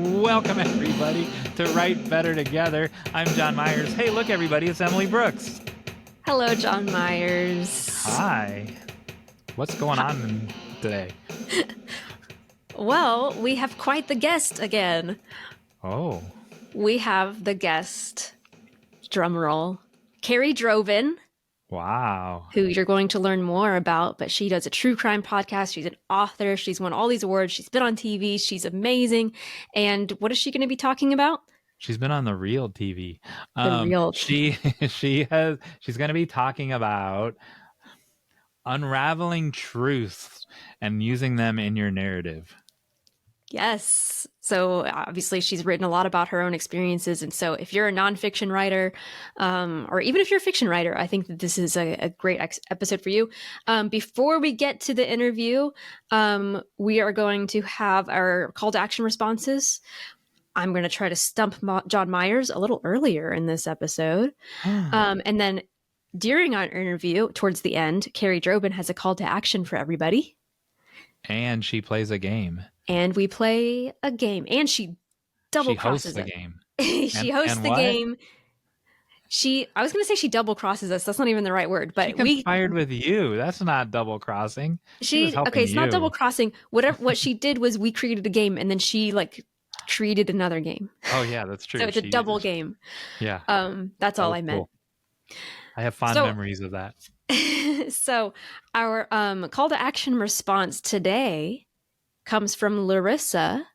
Welcome, everybody, to Write Better Together. I'm Jon Meyers. Hey, look, everybody, it's Emily Brooks. Hello, Jon Meyers. Hi. What's going on today? Well, we have quite the guest again. Oh. We have the guest, drumroll, Kerrie Droban. Wow. Who you're going to learn more about, but she does a true crime podcast. She's an author. She's won all these awards. She's been on TV. She's amazing. And what is she going to be talking about? She's been on the real TV. She's going to be talking about unraveling truths and using them in your narrative. Yes. So obviously she's written a lot about her own experiences. And so if you're a nonfiction writer, or even if you're a fiction writer, I think that this is a great episode for you. Before we get to the interview, we are going to have our call to action responses. I'm going to try to stump Jon Meyers a little earlier in this episode. And then during our interview, towards the end, Kerrie Droban has a call to action for everybody. And she plays a game. And we play a game. And she double crosses the game. She hosts the game. I was going to say she double crosses us. That's not even the right word. But she conspired with you. That's not double crossing. It's not double crossing. What she did was we created a game, and then she created another game. Oh yeah, that's true. So it's a double game. Yeah. That's all I meant. Cool. I have fond memories of that. So our call to action response today comes from Larissa,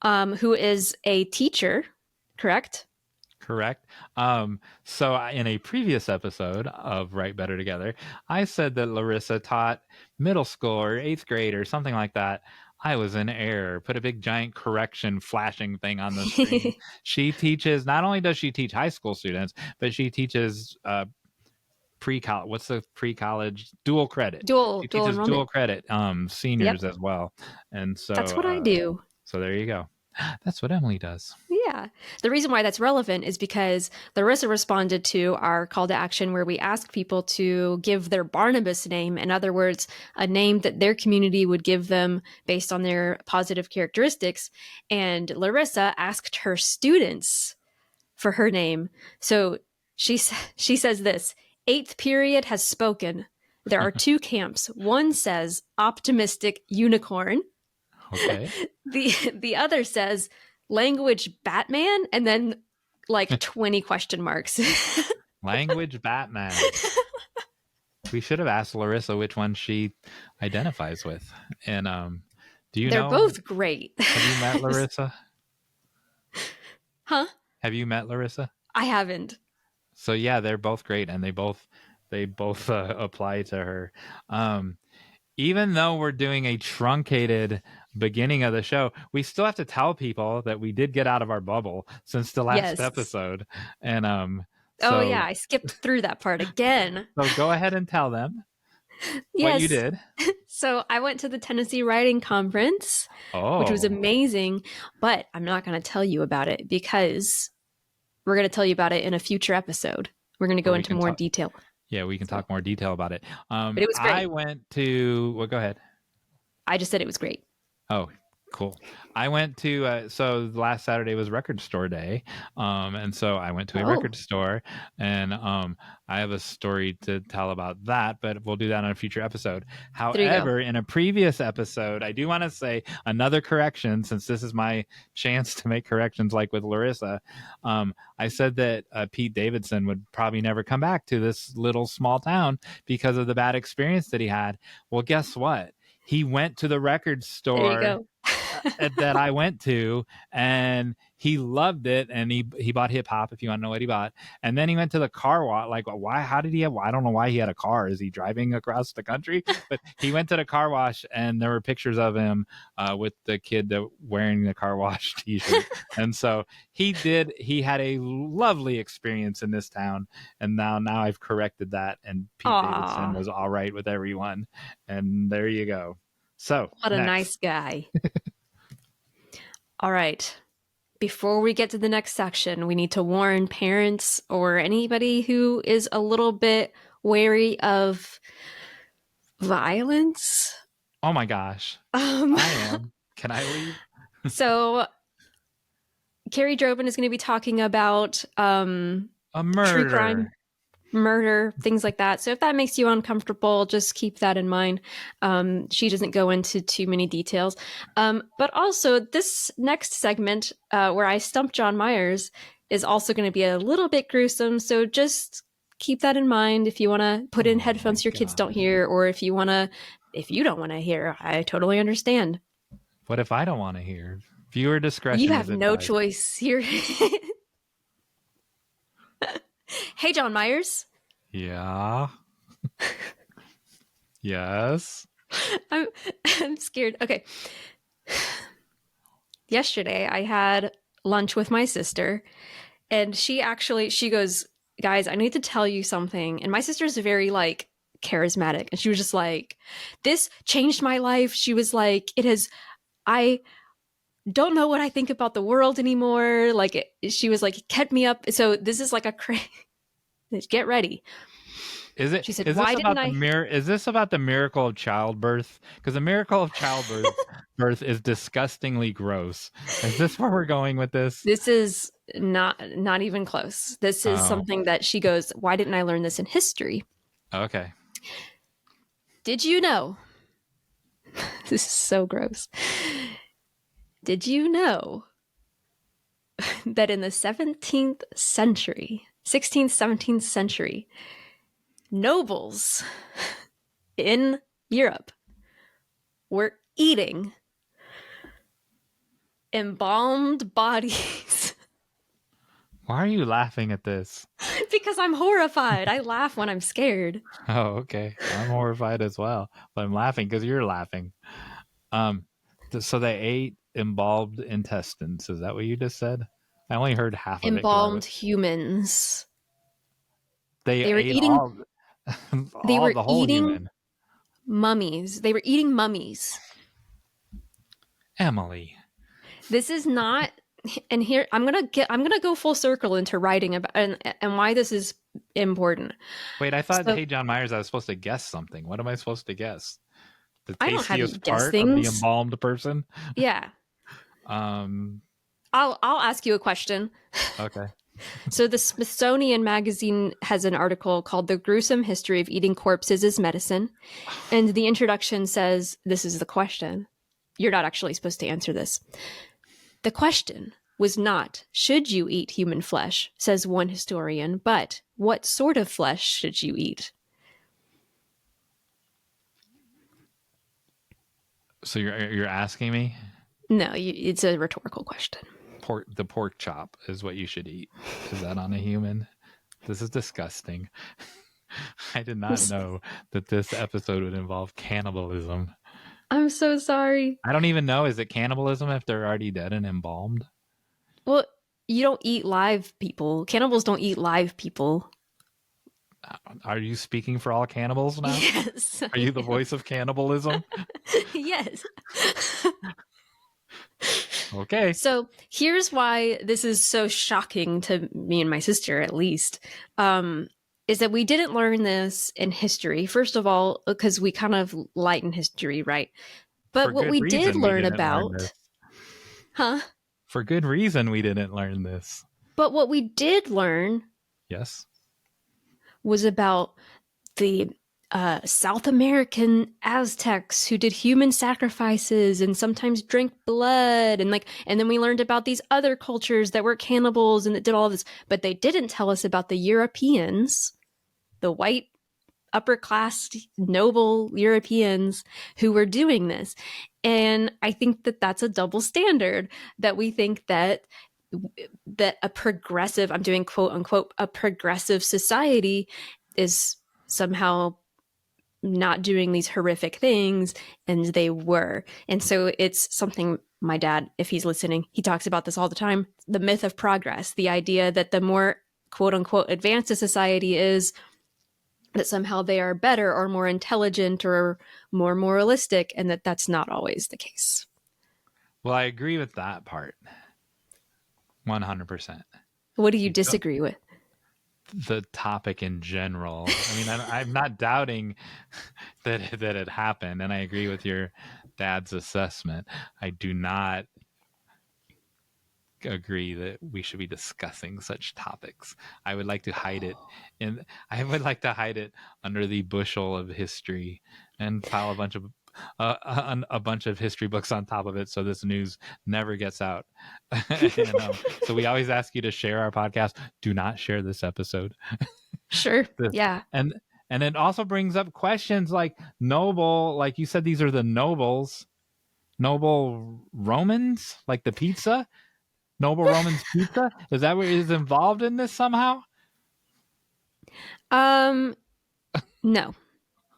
who is a teacher, correct? Correct. So in a previous episode of Write Better Together, I said that Larissa taught middle school or 8th grade or something like that. I was in error. Put a big giant correction flashing thing on the screen. She teaches, not only does she teach high school students, but she teaches pre-college. What's the pre-college? Dual credit. She teaches dual credit seniors as well. And so that's what I do. So there you go. That's what Emily does. Yeah. The reason why that's relevant is because Larissa responded to our call to action where we asked people to give their Barnabas name. In other words, a name that their community would give them based on their positive characteristics. And Larissa asked her students for her name. So she says this: 8th period has spoken. There are 2 camps. One says optimistic unicorn. Okay. The other says language Batman, and then 20 question marks. Language Batman. We should have asked Larissa which one she identifies with. And do you know? They're both great. Have you met Larissa? Huh? Have you met Larissa? I haven't. So yeah, they're both great, and they both apply to her. Even though we're doing a truncated beginning of the show, we still have to tell people that we did get out of our bubble since the last episode. And I skipped through that part again. So go ahead and tell them what you did. So I went to the Tennessee Writing Conference, which was amazing, but I'm not going to tell you about it because we're going to tell you about it in a future episode. We're going to go into more detail. Yeah, we can talk more detail about it. But it was great. I went to... Well, go ahead. I just said it was great. Oh, cool. I went to... so last Saturday was Record Store Day. And so I went to a record store. And I have a story to tell about that, but we'll do that on a future episode. However, in a previous episode, I do want to say another correction, since this is my chance to make corrections like with Larissa. I said that Pete Davidson would probably never come back to this little small town because of the bad experience that he had. Well, guess what? He went to the record store that I went to, and he loved it, and he bought hip hop, if you want to know what he bought. And then he went to the car wash. How did he have? I don't know why he had a car. Is he driving across the country? But he went to the car wash, and there were pictures of him with the kid wearing the car wash t-shirt. And so he had a lovely experience in this town, and now I've corrected that, and Pete Davidson was all right with everyone, and there you go. So what a nice guy. All right. Before we get to the next section, we need to warn parents or anybody who is a little bit wary of violence. Oh my gosh. I am. Can I leave? So Kerrie Droban is going to be talking about A true crime, murder. murder, things like that. So if that makes you uncomfortable, just keep that in mind. She doesn't go into too many details. But also, this next segment where I stump Jon Meyers is also going to be a little bit gruesome. So just keep that in mind if you want to put in headphones your kids don't hear, or if you don't want to hear, I totally understand. What if I don't want to hear? Viewer You discretion have is no advised. choice here. Hey, Jon Meyers. Yeah. Yes. I'm, I'm scared. Okay. Yesterday, I had lunch with my sister, and she goes, "Guys, I need to tell you something." And my sister's very like charismatic, and she was just like, "This changed my life." She was like, I don't know what I think about the world anymore. Like she was like, it kept me up. So this is like get ready. Is it? She said, Is this "Why didn't about the I?" mir? Is this about the miracle of childbirth? Because the miracle of childbirth is disgustingly gross. Is this where we're going with this? This is not even close. This is Oh, something that she goes, "Why didn't I learn this in history?" okay. Did you know? This is so gross. Did you know that in the 17th century, 16th, 17th century, nobles in Europe were eating embalmed bodies? Why are you laughing at this? Because I'm horrified. I laugh when I'm scared. Oh, okay. I'm horrified as well, but I'm laughing because you're laughing. Um, so they ate embalmed intestines. Is that what you just said? I only heard half of it because I Embalmed was. humans. They They were ate eating all, they all were the whole eating human. mummies. They were eating mummies. Emily. This is not, and here I'm gonna go full circle into writing about and why this is important. Wait, I thought, So hey, Jon Meyers, I was supposed to guess something. What am I supposed to guess? The I don't have you tastiest guess part of the things. embalmed person? Yeah. Um, I'll ask you a question. okay. So the Smithsonian Magazine has an article called "The Gruesome History of Eating Corpses as Medicine," and the introduction says, "This is the question. You're not actually supposed to answer this. The question was not, should you eat human flesh, says one historian, but what sort of flesh should you eat?" So you're asking me? No, it's a rhetorical question. The pork chop is what you should eat. Is that on a human? This is disgusting. I did not know that this episode would involve cannibalism. I'm so sorry. I don't even know. Is it cannibalism if they're already dead and embalmed? Well, you don't eat live people. Cannibals don't eat live people. Are you speaking for all cannibals now? Yes. Are you the voice of cannibalism? Yes. Okay. So here's why this is so shocking to me and my sister, at least, is that we didn't learn this in history. First of all, because we kind of lighten history, right? But For what good we did reason we learn didn't learn about, this. huh? For good reason we didn't learn this. But what we did learn Yes. was about the South American Aztecs who did human sacrifices and sometimes drank blood, and then we learned about these other cultures that were cannibals and that did all this, but they didn't tell us about the Europeans, the white upper class noble Europeans who were doing this. And I think that that's a double standard, that we think that a progressive, I'm doing quote unquote, a progressive society is somehow not doing these horrific things, and they were. And so it's something my dad, if he's listening, he talks about this all the time, the myth of progress, the idea that the more quote unquote advanced a society is, that somehow they are better or more intelligent or more moralistic, and that that's not always the case. Well, I agree with that part. 100%. What do you disagree with? The topic in general. I mean, I'm not doubting that it happened, and I agree with your dad's assessment. I do not agree that we should be discussing such topics. I would like to hide it I would like to hide it under the bushel of history and pile a bunch of history books on top of it, so this news never gets out. And, so we always ask you to share our podcast. Do not share this episode. Sure. Yeah. And it also brings up questions like noble, like you said, these are the noble Romans, like the pizza, noble Romans pizza. Is that what is involved in this somehow? No.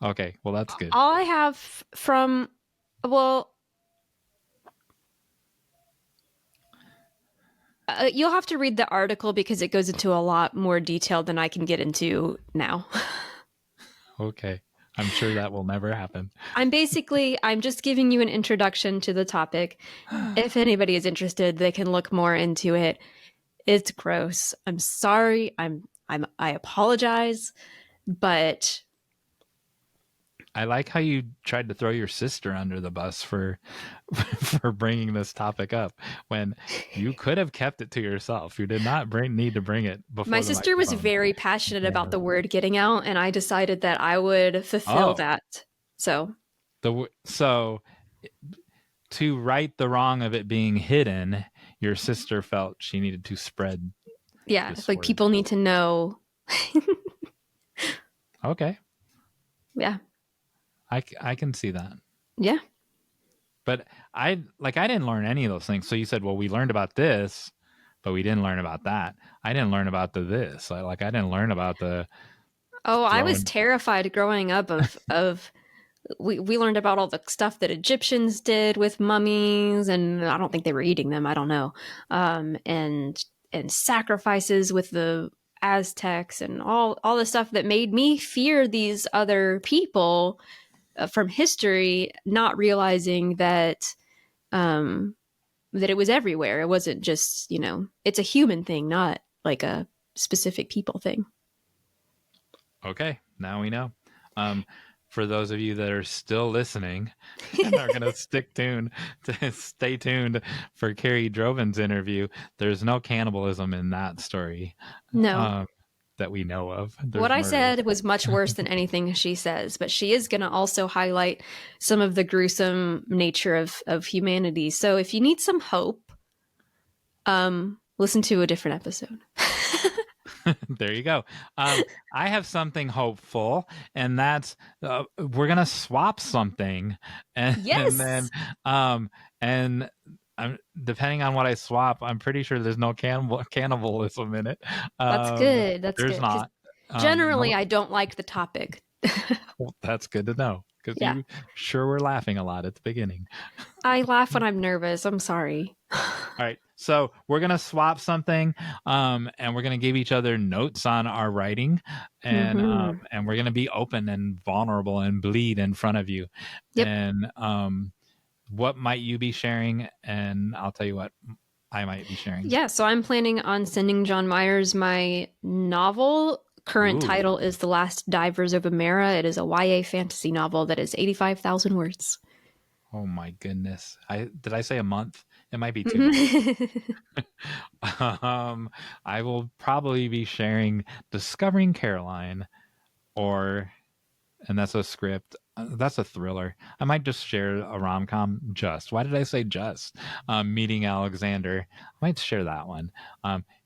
Okay, well that's good. All I have from, you'll have to read the article because it goes into a lot more detail than I can get into now. Okay. I'm sure that will never happen. I'm just giving you an introduction to the topic. If anybody is interested, they can look more into it. It's gross. I'm sorry. I apologize, but I like how you tried to throw your sister under the bus for bringing this topic up when you could have kept it to yourself. You did not need to bring it before. My sister was very passionate about the word getting out, and I decided that I would fulfill that. So to right the wrong of it being hidden, your sister felt she needed to spread. Yeah, like people need to know. Okay. Yeah. I can see that. Yeah. But I didn't learn any of those things. So you said, well, we learned about this, but we didn't learn about that. I didn't learn about this. I didn't learn about the. Oh, I was terrified growing up of we learned about all the stuff that Egyptians did with mummies, and I don't think they were eating them. I don't know. And sacrifices with the Aztecs and all the stuff that made me fear these other people from history, not realizing that that it was everywhere. It wasn't just, it's a human thing, not like a specific people thing. Okay, now we know. For those of you that are still listening and are going to stay tuned for Kerrie Droban's interview, there's no cannibalism in that story. No. That we know of. What I said was much worse than anything she says, but she is going to also highlight some of the gruesome nature of humanity. So if you need some hope, listen to a different episode. There you go. I have something hopeful, and that's we're gonna swap something, and then depending on what I swap, I'm pretty sure there's no cannibalism in it. That's good. There's not. Generally, I don't like the topic. Well, that's good to know, because you sure were laughing a lot at the beginning. I laugh when I'm nervous. I'm sorry. All right. So we're going to swap something, and we're going to give each other notes on our writing, and and we're going to be open and vulnerable and bleed in front of you. Yep. And what might you be sharing? And I'll tell you what I might be sharing. Yeah. So I'm planning on sending Jon Meyers my novel. Current title is The Last Divers of Amera. It is a YA fantasy novel that is 85,000 words. Oh my goodness. Did I say a month? It might be 2 months. I will probably be sharing Discovering Caroline, and that's a script. That's a thriller. I might just share a rom-com. Why did I say just? Meeting Alexander. I might share that one.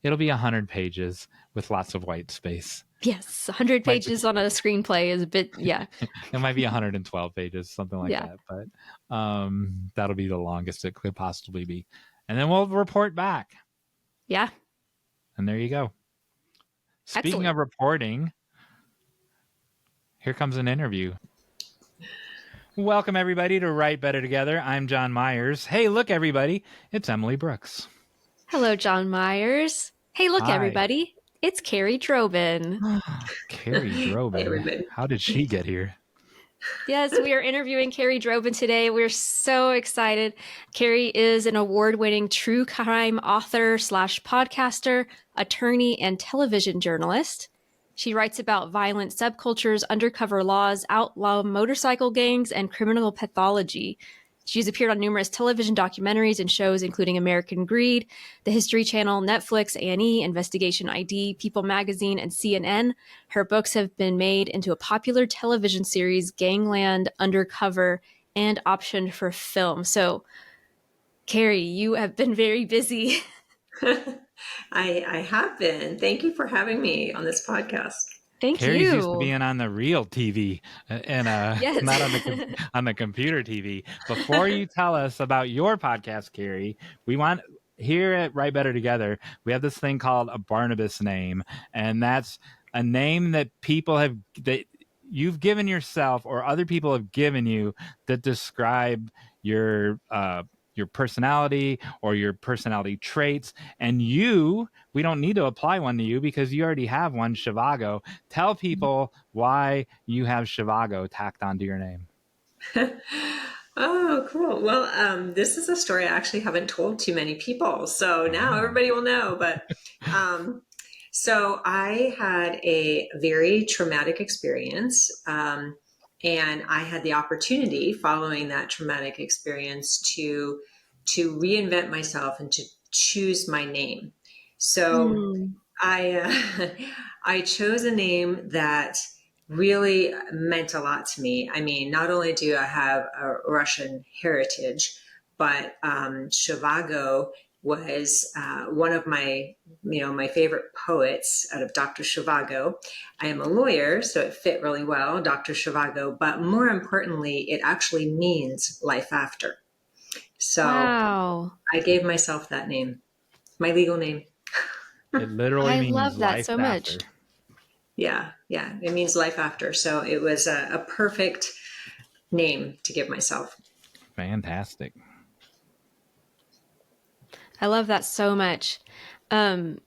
It'll be 100 pages with lots of white space. Yes, 100 pages on a screenplay is a bit, yeah. It might be 112 pages, something like that. But that'll be the longest it could possibly be. And then we'll report back. Yeah. And there you go. Speaking of reporting, here comes an interview. Welcome, everybody, to Write Better Together. I'm Jon Meyers. Hey, look, everybody. It's Emily Brooks. Hello, Jon Meyers. Hey, look, everybody. It's Kerrie Droban. Kerrie Droban. Hey, how did she get here? Yes, we are interviewing Kerrie Droban today. We're so excited. Kerrie is an award-winning true crime author / podcaster, attorney, and television journalist. She writes about violent subcultures, undercover laws, outlaw motorcycle gangs, and criminal pathology. She's appeared on numerous television documentaries and shows, including American Greed, the History Channel, Netflix, A&E, Investigation ID, People Magazine, and CNN. Her books have been made into a popular television series, Gangland, Undercover, and optioned for film. So, Kerrie, you have been very busy. I have been. Thank you for having me on this podcast. Thank Kerrie's used to you. being on the real TV and Yes. not on the computer TV. Before you tell us about your podcast, Kerrie, we want here at Write Better Together, we have this thing called a Barnabas name, and that's a name that people have that you've given yourself or other people have given you that describe your personality or your personality traits. And we don't need to apply one to you because you already have one, Shivago. Tell people why you have Shivago tacked onto your name. Oh, cool. Well, this is a story I actually haven't told too many people. So now everybody will know. But so I had a very traumatic experience. And I had the opportunity following that traumatic experience to reinvent myself and to choose my name. So I I chose a name that really meant a lot to me. I mean, not only do I have a Russian heritage, but Shivago was one of my my favorite poets out of Dr. Shivago. I am a lawyer, so it fit really well, Dr. Shivago. But more importantly, it actually means life after. So Wow. I gave myself that name, my legal name. It literally I means love that life so after. much. Yeah, it means life after. So it was a perfect name to give myself. Fantastic. I love that so much. So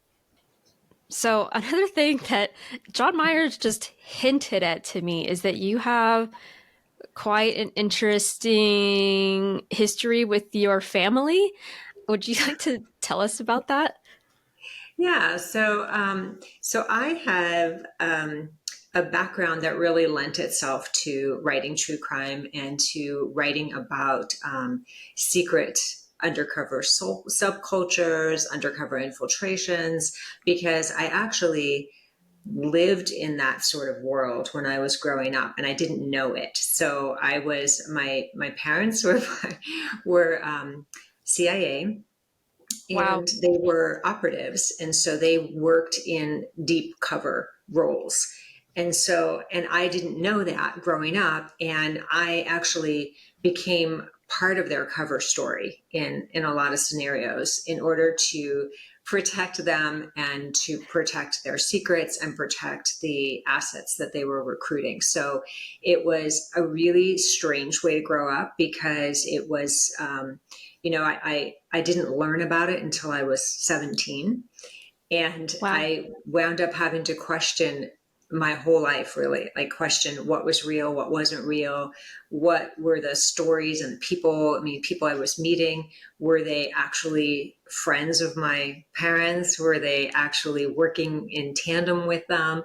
another thing that Jon Meyers just hinted at to me is that you have quite an interesting history with your family. Would you like to tell us about that? Yeah, so I have a background that really lent itself to writing true crime and to writing about secret undercover subcultures, undercover infiltrations, because I actually lived in that sort of world when I was growing up, and I didn't know it. So I was my parents were CIA, Wow. and they were operatives, and so they worked in deep cover roles. And I didn't know that growing up, and I actually became part of their cover story in a lot of scenarios in order to protect them and to protect their secrets and protect the assets that they were recruiting. So it was a really strange way to grow up, because it was I didn't learn about it until I was 17. And Wow. I wound up having to question my whole life, really, like question what was real, what wasn't real, what were the stories and people. I mean, people I was meeting, were they actually friends of my parents? Were they actually working in tandem with them?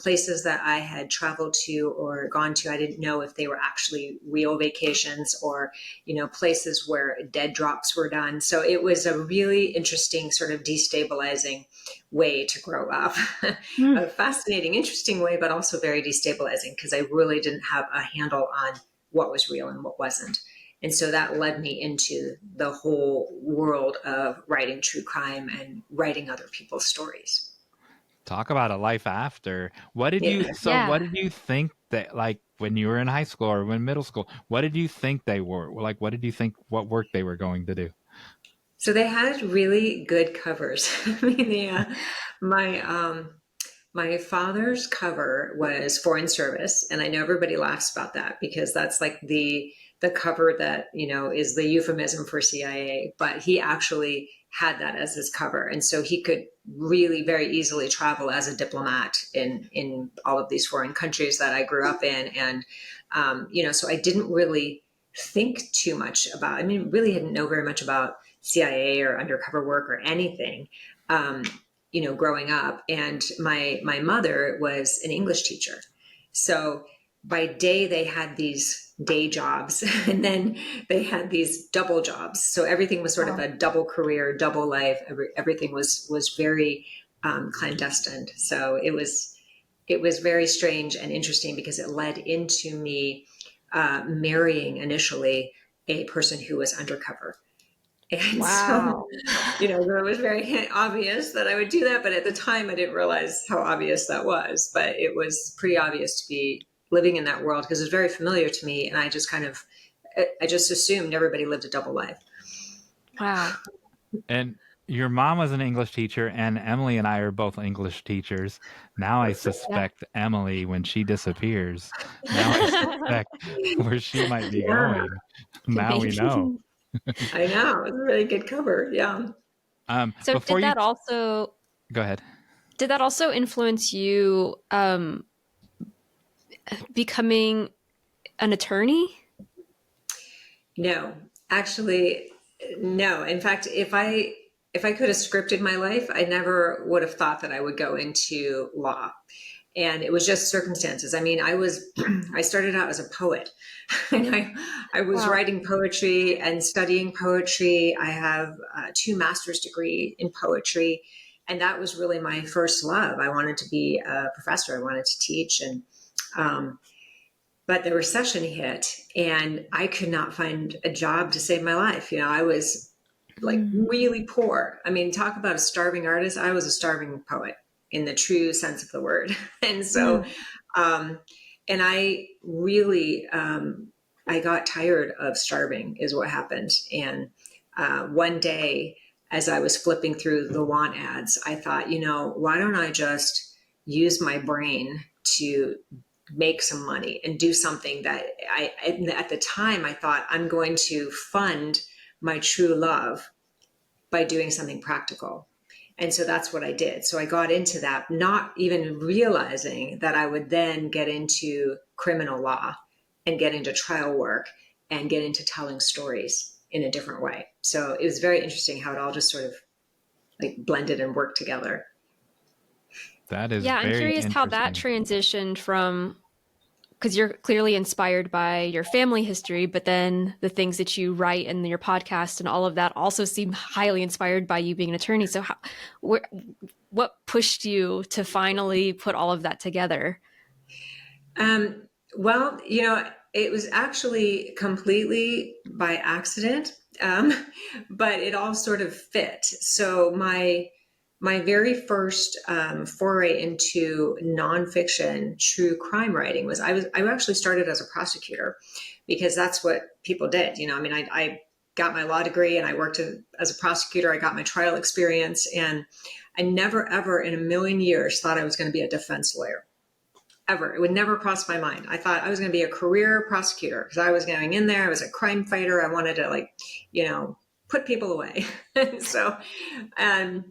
Places that I had traveled to or gone to, I didn't know if they were actually real vacations or, places where dead drops were done. So it was a really interesting, sort of destabilizing way to grow up. A fascinating, interesting way, but also very destabilizing, because I really didn't have a handle on what was real and what wasn't. And so that led me into the whole world of writing true crime and writing other people's stories. Talk about a life after. What did Yeah. what did you think that, like, when you were in high school or when middle school, what did you think they were? Like, what did you think, what work they were going to do? So they had really good covers. I mean, my father's cover was Foreign Service, and I know everybody laughs about that because that's like the cover that is the euphemism for CIA. But he actually had that as his cover, and so he could really very easily travel as a diplomat in all of these foreign countries that I grew up in, and so I didn't really think too much about. I mean, really didn't know very much about CIA or undercover work or anything. Growing up. And my mother was an English teacher. So by day they had these day jobs. And then they had these double jobs. So everything was sort of a double career, double life. Everything was very clandestine. So it was very strange and interesting because it led into me marrying initially a person who was undercover. And so, it was very obvious that I would do that. But at the time, I didn't realize how obvious that was. But it was pretty obvious to be living in that world because it was very familiar to me. And I just assumed everybody lived a double life. Wow. And your mom was an English teacher, and Emily and I are both English teachers. Now I suspect Emily, when she disappears, now I suspect where she might be going. Now we know. I know. It's a really good cover. Yeah. So before did that also... Go ahead. Did that also influence you becoming an attorney? No, actually, no. In fact, if I could have scripted my life, I never would have thought that I would go into law. And it was just circumstances. I mean, I started out as a poet, and I was writing poetry and studying poetry. I have 2 master's degree in poetry, and that was really my first love. I wanted to be a professor. I wanted to teach, and but the recession hit, and I could not find a job to save my life. I was like really poor. I mean, talk about a starving artist. I was a starving poet in the true sense of the word. And so, and I really, I got tired of starving is what happened. And one day, as I was flipping through the want ads, I thought, why don't I just use my brain to make some money and do something that at the time I thought I'm going to fund my true love by doing something practical. And so that's what I did. So I got into that, not even realizing that I would then get into criminal law and get into trial work and get into telling stories in a different way. So it was very interesting how it all just sort of like blended and worked together. That is I'm curious how that transitioned from, because you're clearly inspired by your family history, but then the things that you write in your podcast and all of that also seem highly inspired by you being an attorney. So what pushed you to finally put all of that together? Well, it was actually completely by accident, but it all sort of fit. So my very first foray into nonfiction true crime writing was I actually started as a prosecutor because that's what people did. I mean, I got my law degree and I worked as a prosecutor. I got my trial experience, and I never, ever in a million years thought I was going to be a defense lawyer. Ever. It would never cross my mind. I thought I was going to be a career prosecutor because I was going in there. I was a crime fighter. I wanted to put people away. So, and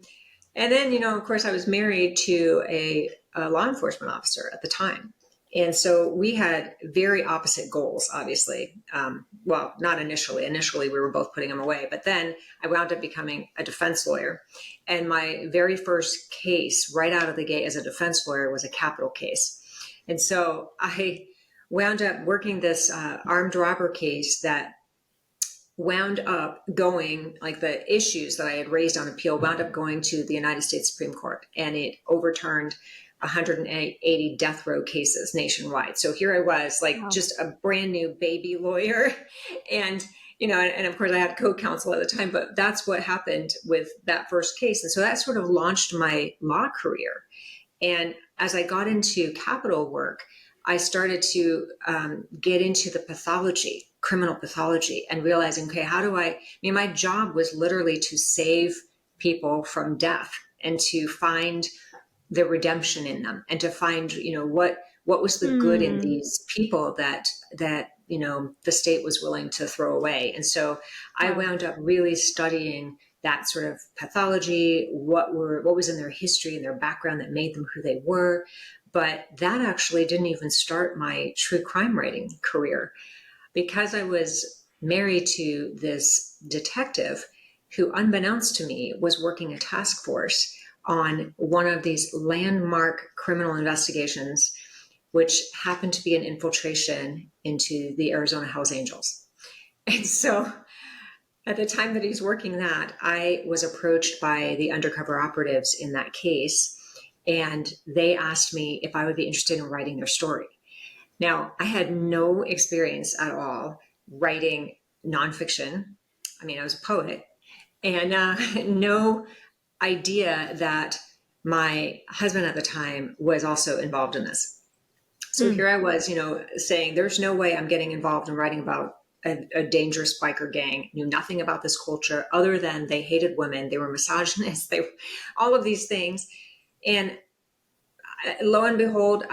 then, of course, I was married to a law enforcement officer at the time. And so we had very opposite goals, obviously. Well, not initially. Initially, we were both putting him away. But then I wound up becoming a defense lawyer. And my very first case right out of the gate as a defense lawyer was a capital case. And so I wound up working this armed robber case that wound up going, like the issues that I had raised on appeal wound up going to the United States Supreme Court, and it overturned 180 death row cases nationwide. So here I was, just a brand new baby lawyer. And, and of course I had co-counsel at the time, but that's what happened with that first case. And so that sort of launched my law career. And as I got into capital work, I started to get into the pathology, criminal pathology, and realizing, okay, my job was literally to save people from death and to find the redemption in them and to find, what was the good in these people that the state was willing to throw away. And so I wound up really studying that sort of pathology, what was in their history and their background that made them who they were. But that actually didn't even start my true crime writing career, because I was married to this detective who, unbeknownst to me, was working a task force on one of these landmark criminal investigations which happened to be an infiltration into the Arizona Hells Angels. And so at the time that he's working that, I was approached by the undercover operatives in that case, and they asked me if I would be interested in writing their story. Now, I had no experience at all writing nonfiction. I mean, I was a poet, and no idea that my husband at the time was also involved in this. So here I was, saying there's no way I'm getting involved in writing about a dangerous biker gang. Knew nothing about this culture other than they hated women, they were misogynists, they were all of these things. And lo and behold,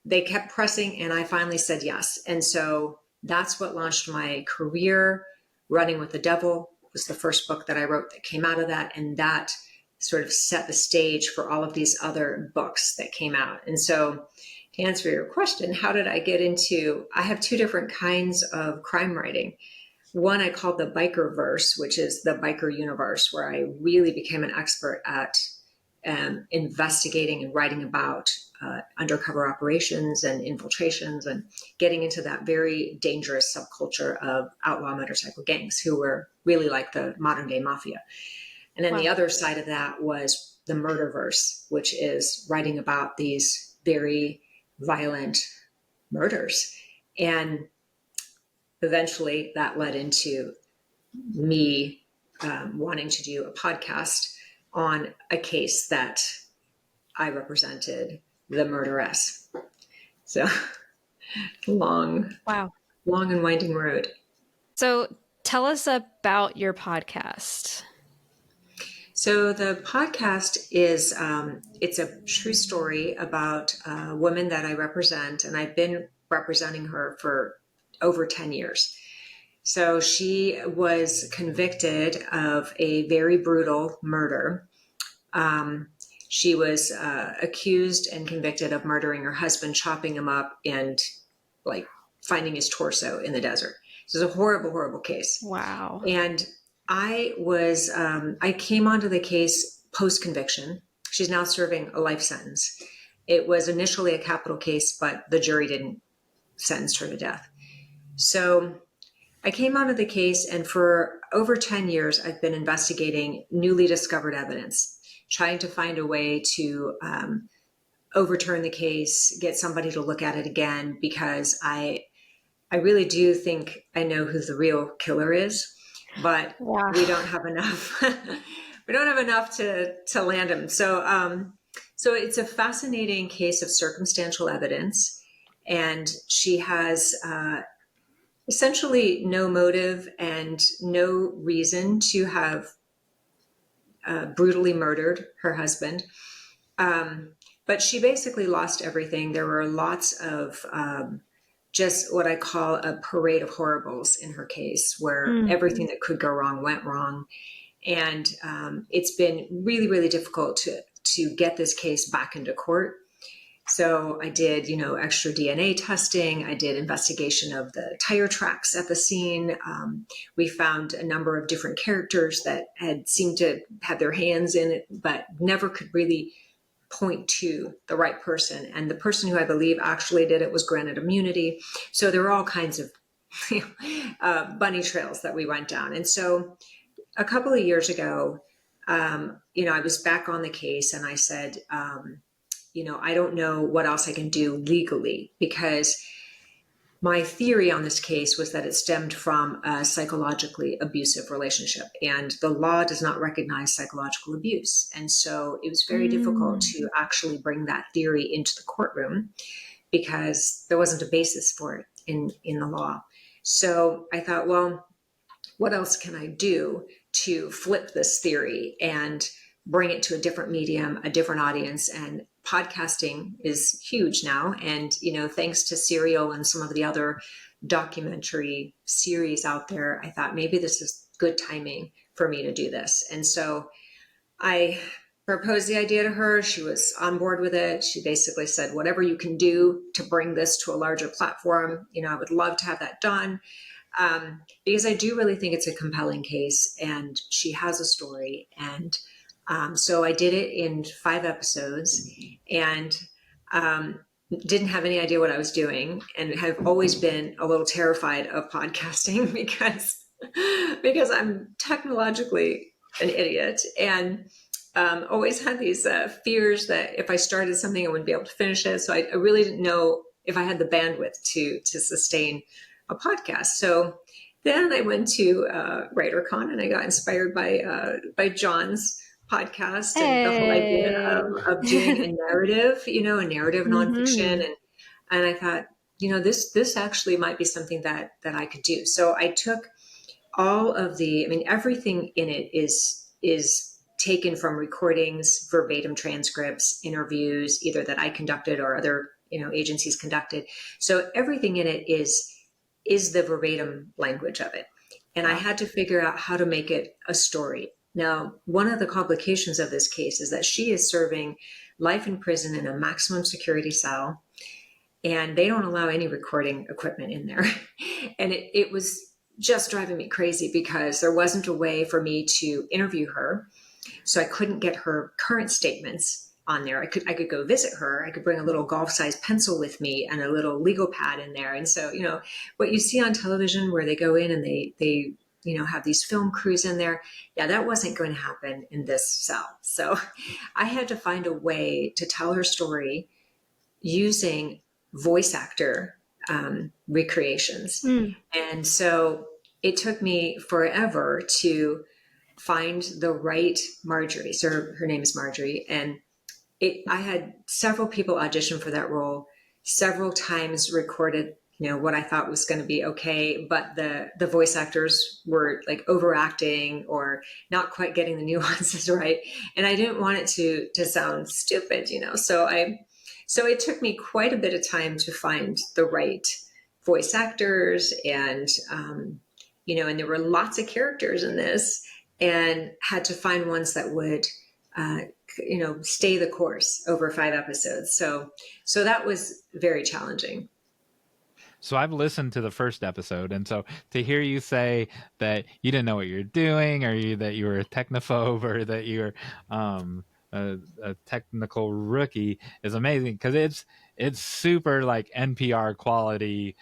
they kept pressing, and I finally said yes. And so that's what launched my career. Running with the Devil was the first book that I wrote that came out of that, and that sort of set the stage for all of these other books that came out. And so to answer your question, how did I get into, I have two different kinds of crime writing. One I call the biker verse, which is the biker universe, where I really became an expert at investigating and writing about undercover operations and infiltrations and getting into that very dangerous subculture of outlaw motorcycle gangs who were really like the modern day mafia. And then the other side of that was the murderverse, which is writing about these very violent murders. And eventually that led into me wanting to do a podcast on a case that I represented, the murderess. So long and winding road. So tell us about your podcast. So the podcast is, it's a true story about a woman that I represent, and I've been representing her for over 10 years. So she was convicted of a very brutal murder. She was accused and convicted of murdering her husband, chopping him up, and like finding his torso in the desert. So it's a horrible, horrible case. Wow. And I came onto the case post-conviction. She's now serving a life sentence. It was initially a capital case, but the jury didn't sentence her to death. So I came onto the case, and for over 10 years, I've been investigating newly discovered evidence, trying to find a way to overturn the case, get somebody to look at it again, because I really do think I know who the real killer is, but we don't have enough. We don't have enough to land him. So it's a fascinating case of circumstantial evidence, and she has essentially no motive and no reason to have brutally murdered her husband. But she basically lost everything. There were lots of just what I call a parade of horribles in her case, where everything that could go wrong went wrong. And it's been really, really difficult to get this case back into court. So I did, extra DNA testing. I did investigation of the tire tracks at the scene. We found a number of different characters that had seemed to have their hands in it, but never could really point to the right person. And the person who I believe actually did it was granted immunity. So there were all kinds of bunny trails that we went down. And so a couple of years ago, I was back on the case, and I said, I don't know what else I can do legally, because my theory on this case was that it stemmed from a psychologically abusive relationship, and the law does not recognize psychological abuse. And so it was very difficult to actually bring that theory into the courtroom because there wasn't a basis for it in the law. So I thought, well, what else can I do to flip this theory and bring it to a different medium, a different audience? And podcasting is huge now. And, thanks to Serial and some of the other documentary series out there, I thought maybe this is good timing for me to do this. And so I proposed the idea to her. She was on board with it. She basically said, whatever you can do to bring this to a larger platform, I would love to have that done. Because I do really think it's a compelling case, and she has a story. And so I did it in 5 episodes, and didn't have any idea what I was doing, and have always been a little terrified of podcasting because I'm technologically an idiot, and always had these fears that if I started something, I wouldn't be able to finish it. So I really didn't know if I had the bandwidth to sustain a podcast. So then I went to WriterCon, and I got inspired by Jon's podcast and the whole idea Hey. of doing a narrative, a narrative nonfiction, Mm-hmm. and I thought, this actually might be something that I could do. So I took all of everything in it is taken from recordings, verbatim transcripts, interviews, either that I conducted or other agencies conducted. So everything in it is the verbatim language of it, and I Wow. had to figure out how to make it a story. Now, one of the complications of this case is that she is serving life in prison in a maximum security cell, and they don't allow any recording equipment in there. And it was just driving me crazy because there wasn't a way for me to interview her. So I couldn't get her current statements on there. I could go visit her. I could bring a little golf-sized pencil with me and a little legal pad in there. And so, what you see on television where they go in and they have these film crews in there. Yeah, that wasn't going to happen in this cell. So I had to find a way to tell her story using voice actor recreations. Mm. And so it took me forever to find the right Marjorie. So her name is Marjorie. And I had several people audition for that role, several times recorded, what I thought was going to be okay, but the voice actors were like overacting or not quite getting the nuances right. And I didn't want it to sound stupid, so it took me quite a bit of time to find the right voice actors, and and there were lots of characters in this, and had to find ones that would stay the course over 5 episodes. So that was very challenging. So I've listened to the first episode, and so to hear you say that you didn't know what you're doing, or that you were a technophobe, or that you're a technical rookie is amazing, because it's super like NPR quality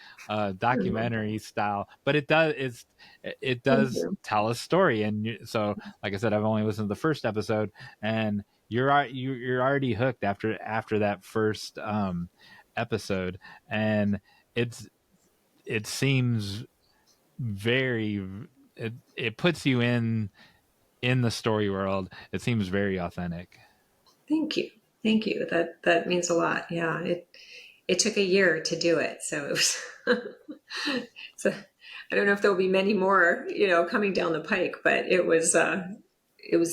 documentary style, but it Thank does you. tell a story. And so, like I said, I've only listened to the first episode, and you're already hooked after that first episode, and it seems very it puts you in the story world. It seems very authentic. Thank you. Thank you. That means a lot. Yeah. It took a year to do it. So it was so I don't know if there'll be many more, coming down the pike, but it was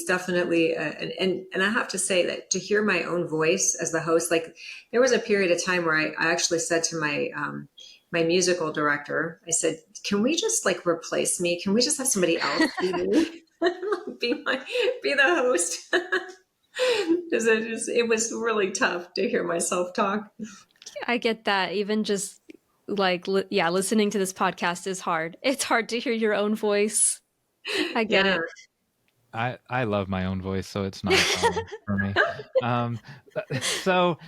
definitely and I have to say that to hear my own voice as the host, like there was a period of time where I actually said to my musical director, I said, can we just like replace me? Can we just have somebody else be me? be the host? Because it was really tough to hear myself talk. I get that. Even just like, listening to this podcast is hard. It's hard to hear your own voice. I get Yeah. it. I love my own voice, so it's not a problem for me. Um, so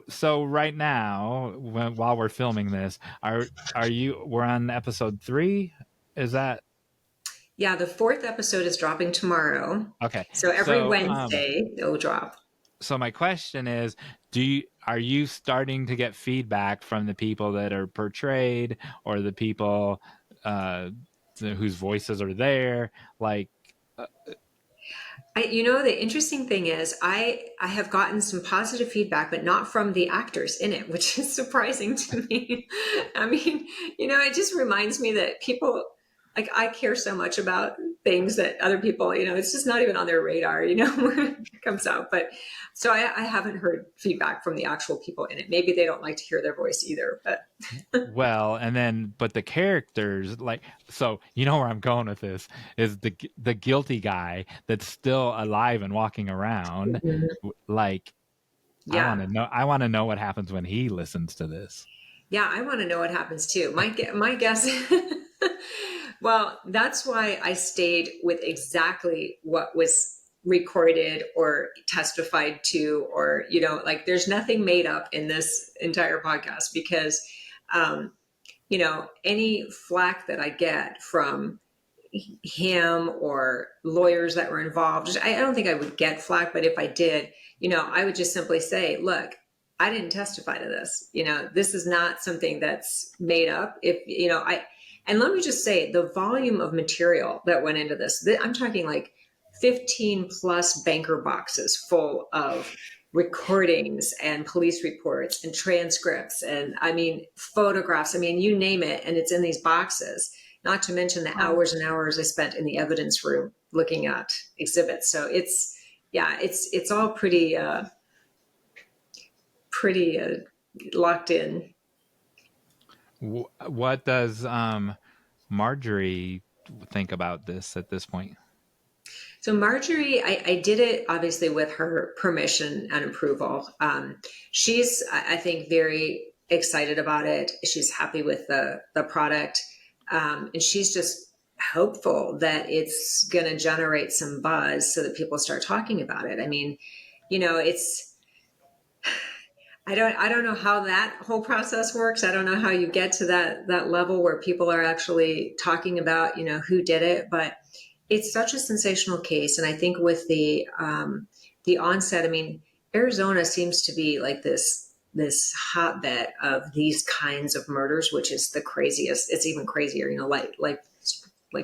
so right now, while we're filming this, we're on episode 3? Is that Yeah, the 4th episode is dropping tomorrow. okay? So every Wednesday it'll drop. So my question is, are you starting to get feedback from the people that are portrayed, or the people whose voices are there? Like, The interesting thing is I have gotten some positive feedback, but not from the actors in it, which is surprising to me. I mean, it just reminds me that people, like, I care so much about things that other people, it's just not even on their radar, when it comes out. But so I haven't heard feedback from the actual people in it. Maybe they don't like to hear their voice either, but well, but the characters, like, so where I'm going with this is the guilty guy that's still alive and walking around. Like, yeah. I want to know what happens when he listens to this. Yeah, I want to know what happens too. My guess. Well, that's why I stayed with exactly what was recorded or testified to, or, you know, like there's nothing made up in this entire podcast because, you know, any flack that I get from him or lawyers that were involved, I don't think I would get flack, but if I did, you know, I would just simply say, look, I didn't testify to this. You know, this is not something that's made up. If, you know, and let me just say the volume of material that went into this, I'm talking like 15 plus banker boxes full of recordings and police reports and transcripts. And I mean, photographs, I mean, you name it. And it's in these boxes, not to mention the hours and hours I spent in the evidence room looking at exhibits. So it's, yeah, it's all pretty, pretty locked in. What does Marjorie think about this at this point? So Marjorie, I did it obviously with her permission and approval. She's, I think, very excited about it. She's happy with the product. And she's just hopeful that it's going to generate some buzz so that people start talking about it. I mean, you know, I don't know how that whole process works. I don't know how you get to that level where people are actually talking about, you know, who did it, but it's such a sensational case. And I think with the onset, I mean, Arizona seems to be like this hotbed of these kinds of murders, which is the craziest. It's even crazier, you know, like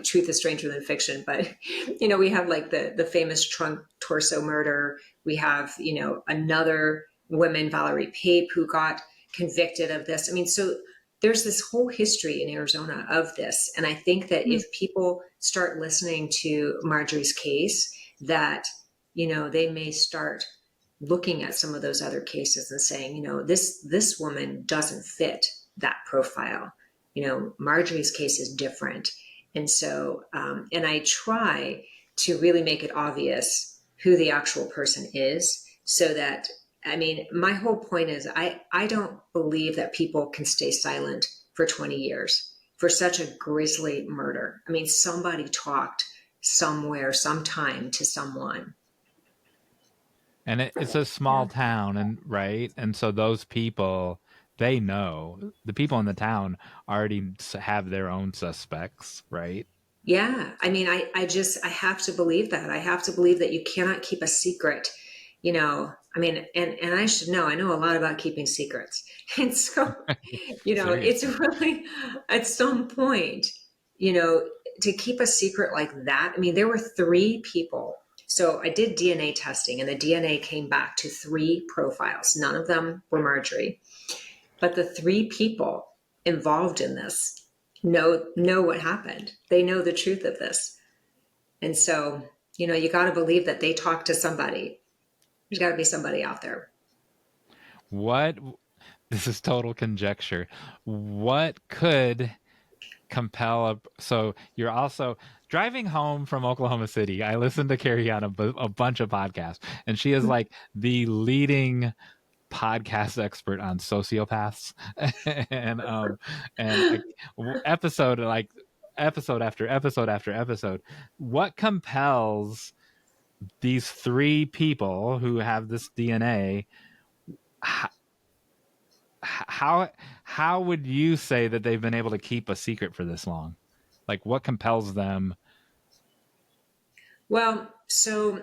truth is stranger than fiction. But, you know, we have like the famous trunk torso murder. We have, you know, another woman, Valerie Pape, who got convicted of this. I mean, so there's this whole history in Arizona of this. And I think that if people start listening to Marjorie's case, that, you know, they may start looking at some of those other cases and saying, you know, this woman doesn't fit that profile. You know, Marjorie's case is different. And so, and I try to really make it obvious who the actual person is so that, I mean, my whole point is I don't believe that people can stay silent for 20 years for such a grisly murder. I mean, somebody talked somewhere, sometime to someone. And it's a small town, and right? And so those people, they know. The people in the town already have their own suspects, right? Yeah. I mean, I have to believe that. I have to believe that you cannot keep a secret, you know. I mean, and I should know, I know a lot about keeping secrets. And so, you know, it's really at some point, you know, to keep a secret like that. I mean, there were 3 people. So I did DNA testing and the DNA came back to 3 profiles. None of them were Marjorie, but the 3 people involved in this know what happened. They know the truth of this. And so, you know, you got to believe that they talked to somebody. There's got to be somebody out there. What, this is total conjecture. What could compel so you're also driving home from Oklahoma City. I listened to Kerrie on a bunch of podcasts, and she is like the leading podcast expert on sociopaths and episode after episode after episode. What compels these 3 people who have this DNA? How would you say that they've been able to keep a secret for this long? Like, what compels them? Well, so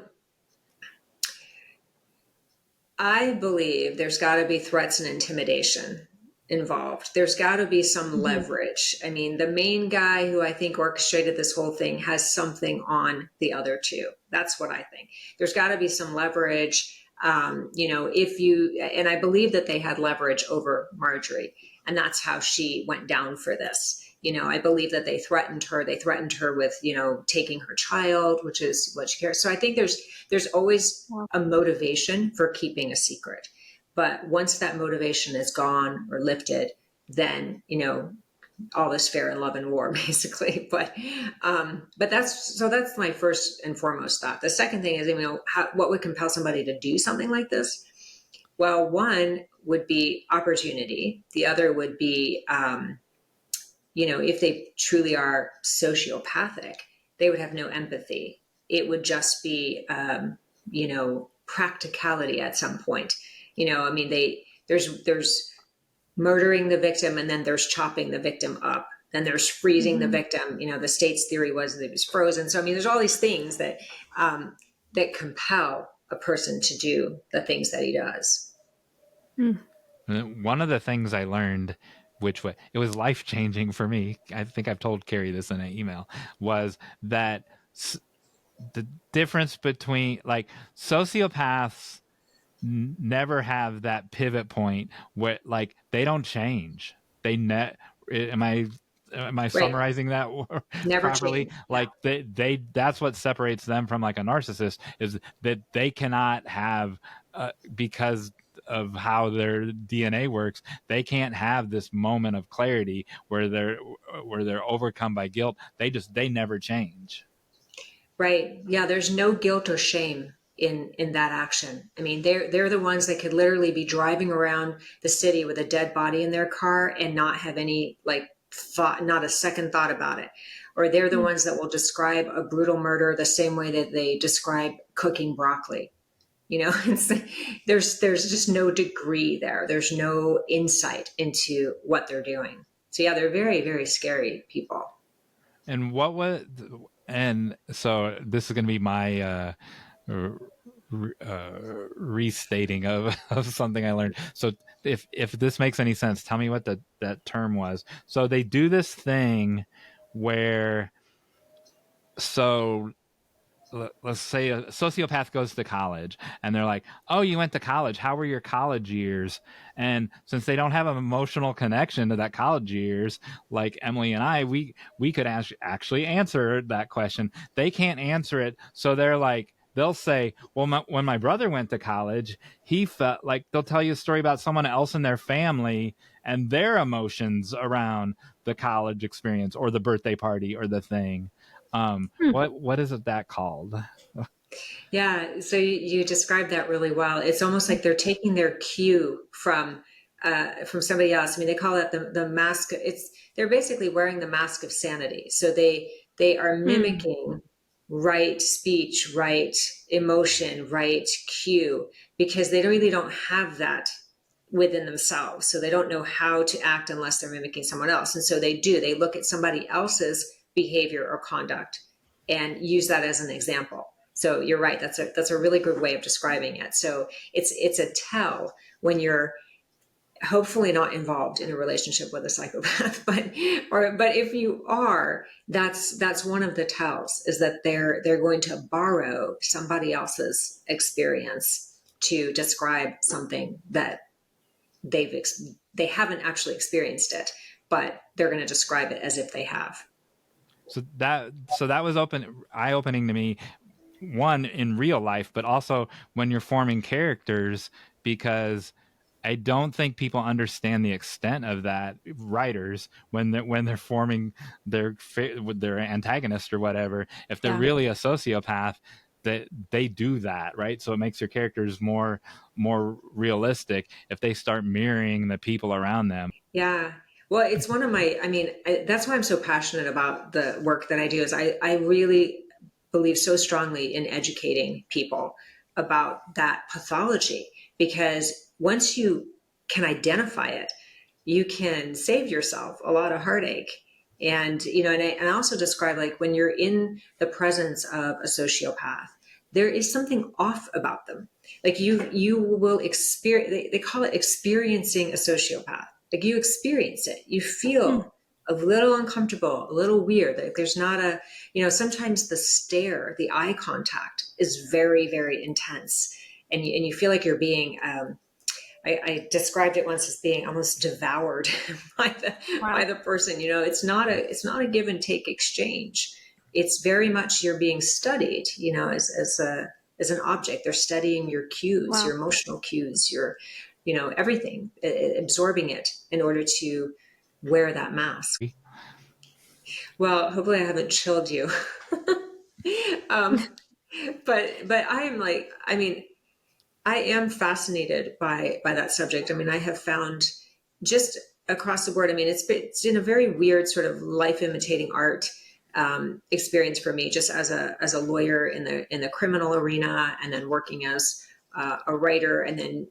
I believe there's got to be threats and intimidation involved. There's got to be some leverage. I mean, the main guy who I think orchestrated this whole thing has something on the other 2. That's what I think. There's got to be some leverage. You know, and I believe that they had leverage over Marjorie, and that's how she went down for this. You know, I believe that they threatened her. They threatened her with, you know, taking her child, which is what she cares. So I think there's always a motivation for keeping a secret. But once that motivation is gone or lifted, then, you know, all is fair in love and war, basically. But that's my first and foremost thought. The second thing is, you know, what would compel somebody to do something like this? Well, one would be opportunity. The other would be, you know, if they truly are sociopathic, they would have no empathy. it would just be, practicality at some point. I mean, there's murdering the victim, and then there's chopping the victim up. Then there's freezing the victim. The state's theory was that it was frozen. So, I mean, there's all these things that compel a person to do the things that he does. One of the things I learned, it was life-changing for me, I think I've told Kerrie this in an email, was that the difference between, like, sociopaths never have that pivot point where, like, they don't change. Am I summarizing that Never properly? change. Like, they that's what separates them from, like, a narcissist, is that they cannot have, because of how their DNA works, they can't have this moment of clarity where they're overcome by guilt. They never change. Right. Yeah, there's no guilt or shame in that action. I mean, they're the ones that could literally be driving around the city with a dead body in their car and not have any, like, thought, not a second thought about it. Or they're the ones that will describe a brutal murder the same way that they describe cooking broccoli. There's just no degree there. There's no insight into what they're doing. So yeah, they're very, very scary people. And so this is going to be my restating of something I learned. So if this makes any sense, tell me what that term was. So they do this thing where, so let's say a sociopath goes to college and they're like, oh, you went to college, how were your college years? And since they don't have an emotional connection to that college years, like Emily and I, we could actually answer that question. They can't answer it. So they'll say, well, when my brother went to college, he felt like, they'll tell you a story about someone else in their family and their emotions around the college experience or the birthday party or the thing. What is that called? Yeah, so you described that really well. It's almost like they're taking their cue from somebody else. I mean, they call it the mask. They're basically wearing the mask of sanity. So they are mimicking right speech, right emotion, right cue, because they really don't have that within themselves. So they don't know how to act unless they're mimicking someone else. And so they look at somebody else's behavior or conduct and use that as an example. So you're right. That's a really good way of describing it. So it's a tell when you're hopefully not involved in a relationship with a psychopath, but if you are, that's one of the tells, is that they're going to borrow somebody else's experience to describe something that they haven't actually experienced it, but they're going to describe it as if they have. So that was eye-opening to me, one, in real life, but also when you're forming characters, because I don't think people understand the extent of that, writers, when they're forming their antagonist or whatever. If they're really a sociopath, that they do that, right? So it makes your characters more realistic if they start mirroring the people around them. Yeah. Well, it's one of my, that's why I'm so passionate about the work that I do, is I really believe so strongly in educating people about that pathology, because once you can identify it, you can save yourself a lot of heartache. And, and I also describe, like, when you're in the presence of a sociopath, there is something off about them. Like you will experience, they call it experiencing a sociopath. Like, you experience it, you feel a little uncomfortable, a little weird. Like, there's not sometimes the stare, the eye contact is very, very intense. And you feel like you're being, I described it once as being almost devoured by the person. It's not a give and take exchange. It's very much you're being studied, as an object. They're studying your cues, your emotional cues, your, everything, absorbing it in order to wear that mask. Well, hopefully I haven't chilled you. But I am fascinated by that subject. I have found, just across the board, it's in a very weird sort of life imitating art. experience for me, just as a lawyer in the criminal arena, and then working as a writer, and then,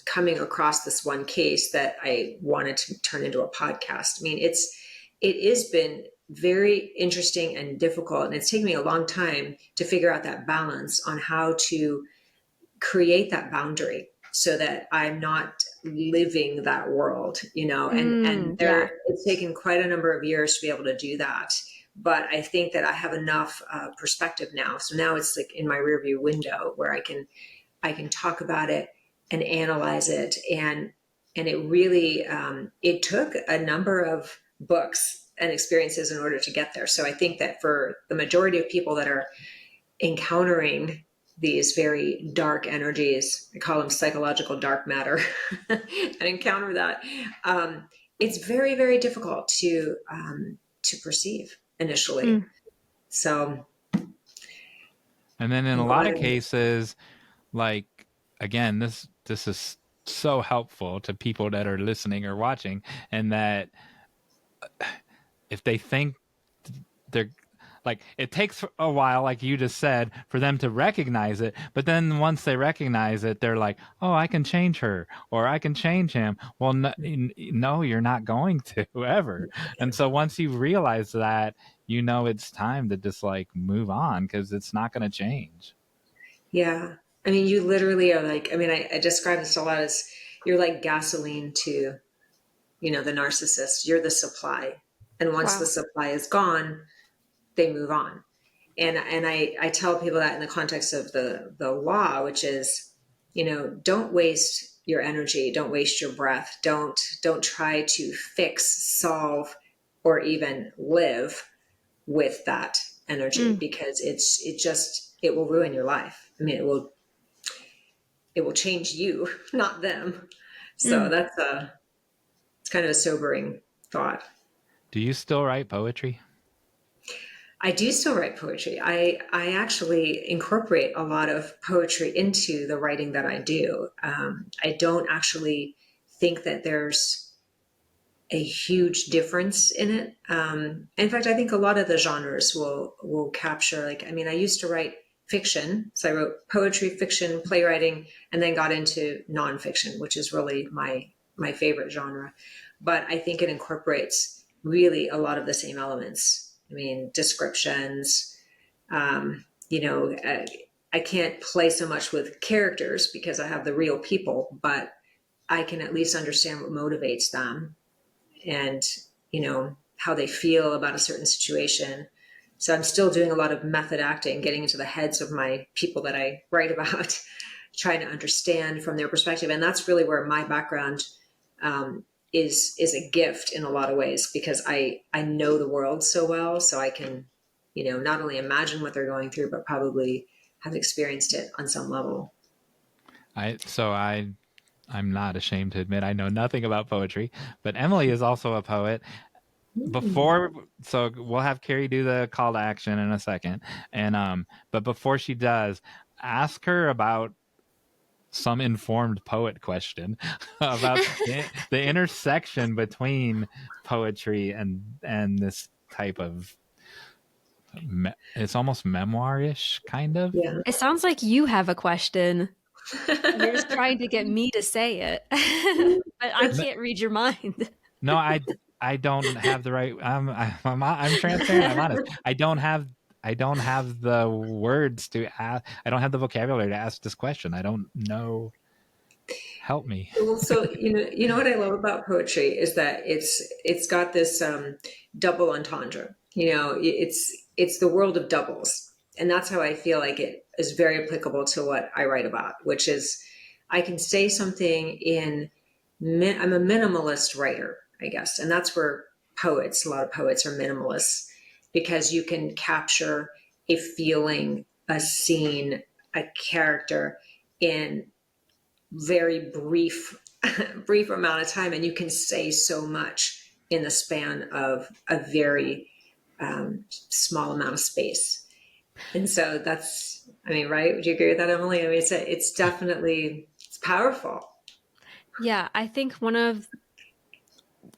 coming across this one case that I wanted to turn into a podcast. I mean, it has been very interesting and difficult, and it's taken me a long time to figure out that balance on how to create that boundary so that I'm not living that world, and it's taken quite a number of years to be able to do that. But I think that I have enough perspective now. So now it's like in my rearview window where I can talk about it and analyze it. And it really, it took a number of books and experiences in order to get there. So I think that for the majority of people that are encountering these very dark energies, I call them psychological dark matter, and encounter that, it's very, very difficult to perceive initially. So, and then in a lot of cases, like, again, this is so helpful to people that are listening or watching, and that if they think they're like, it takes a while, like you just said, for them to recognize it. But then once they recognize it, they're like, oh, I can change her, or I can change him. Well, no, you're not going to ever. And so once you realize that, it's time to just like move on, because it's not going to change. Yeah. I mean, you literally are like, I mean, I describe this a lot as you're like gasoline to, the narcissist. You're the supply. And once the supply is gone, they move on. And I tell people that in the context of the law, which is, don't waste your energy, don't waste your breath, don't try to fix, solve, or even live with that energy, because it will ruin your life. I mean, it will change you, not them. So it's kind of a sobering thought. Do you still write poetry? I do still write poetry. I actually incorporate a lot of poetry into the writing that I do. I don't actually think that there's a huge difference in it. In fact, I think a lot of the genres will capture, like, I mean, I used to write fiction. So I wrote poetry, fiction, playwriting, and then got into nonfiction, which is really my favorite genre. But I think it incorporates really a lot of the same elements. I mean, descriptions, I can't play so much with characters because I have the real people, but I can at least understand what motivates them and, how they feel about a certain situation. So I'm still doing a lot of method acting, getting into the heads of my people that I write about, trying to understand from their perspective. And that's really where my background is a gift in a lot of ways, because I know the world so well, so I can, not only imagine what they're going through, but probably have experienced it on some level. I'm not ashamed to admit I know nothing about poetry, but Emily is also a poet. So we'll have Kerrie do the call to action in a second, and but before she does, ask her about some informed poet question about the intersection between poetry and this type of it's almost memoir-ish kind of. Yeah. It sounds like you have a question. You're just trying to get me to say it, but I can't read your mind. No, I don't have the right. I'm transparent. I'm honest. I don't have the words to ask. I don't have the vocabulary to ask this question. I don't know. Help me. Well, so what I love about poetry is that it's got this double entendre. It's the world of doubles, and that's how I feel like it is very applicable to what I write about, which is I can say something I'm a minimalist writer, I guess, and that's where a lot of poets are minimalists, because you can capture a feeling, a scene, a character in very brief amount of time, and you can say so much in the span of a very small amount of space. And so that's, I mean, right? Would you agree with that, Emily? I mean, it's definitely, it's powerful. Yeah, I think one of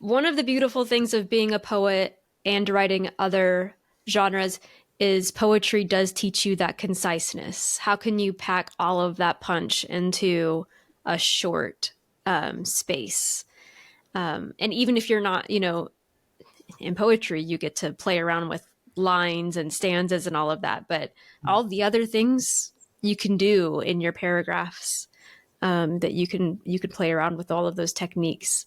the beautiful things of being a poet and writing other genres is poetry does teach you that conciseness. How can you pack all of that punch into a short space? And even if you're not, in poetry, you get to play around with lines and stanzas and all of that. But all the other things you can do in your paragraphs, that you can play around with all of those techniques.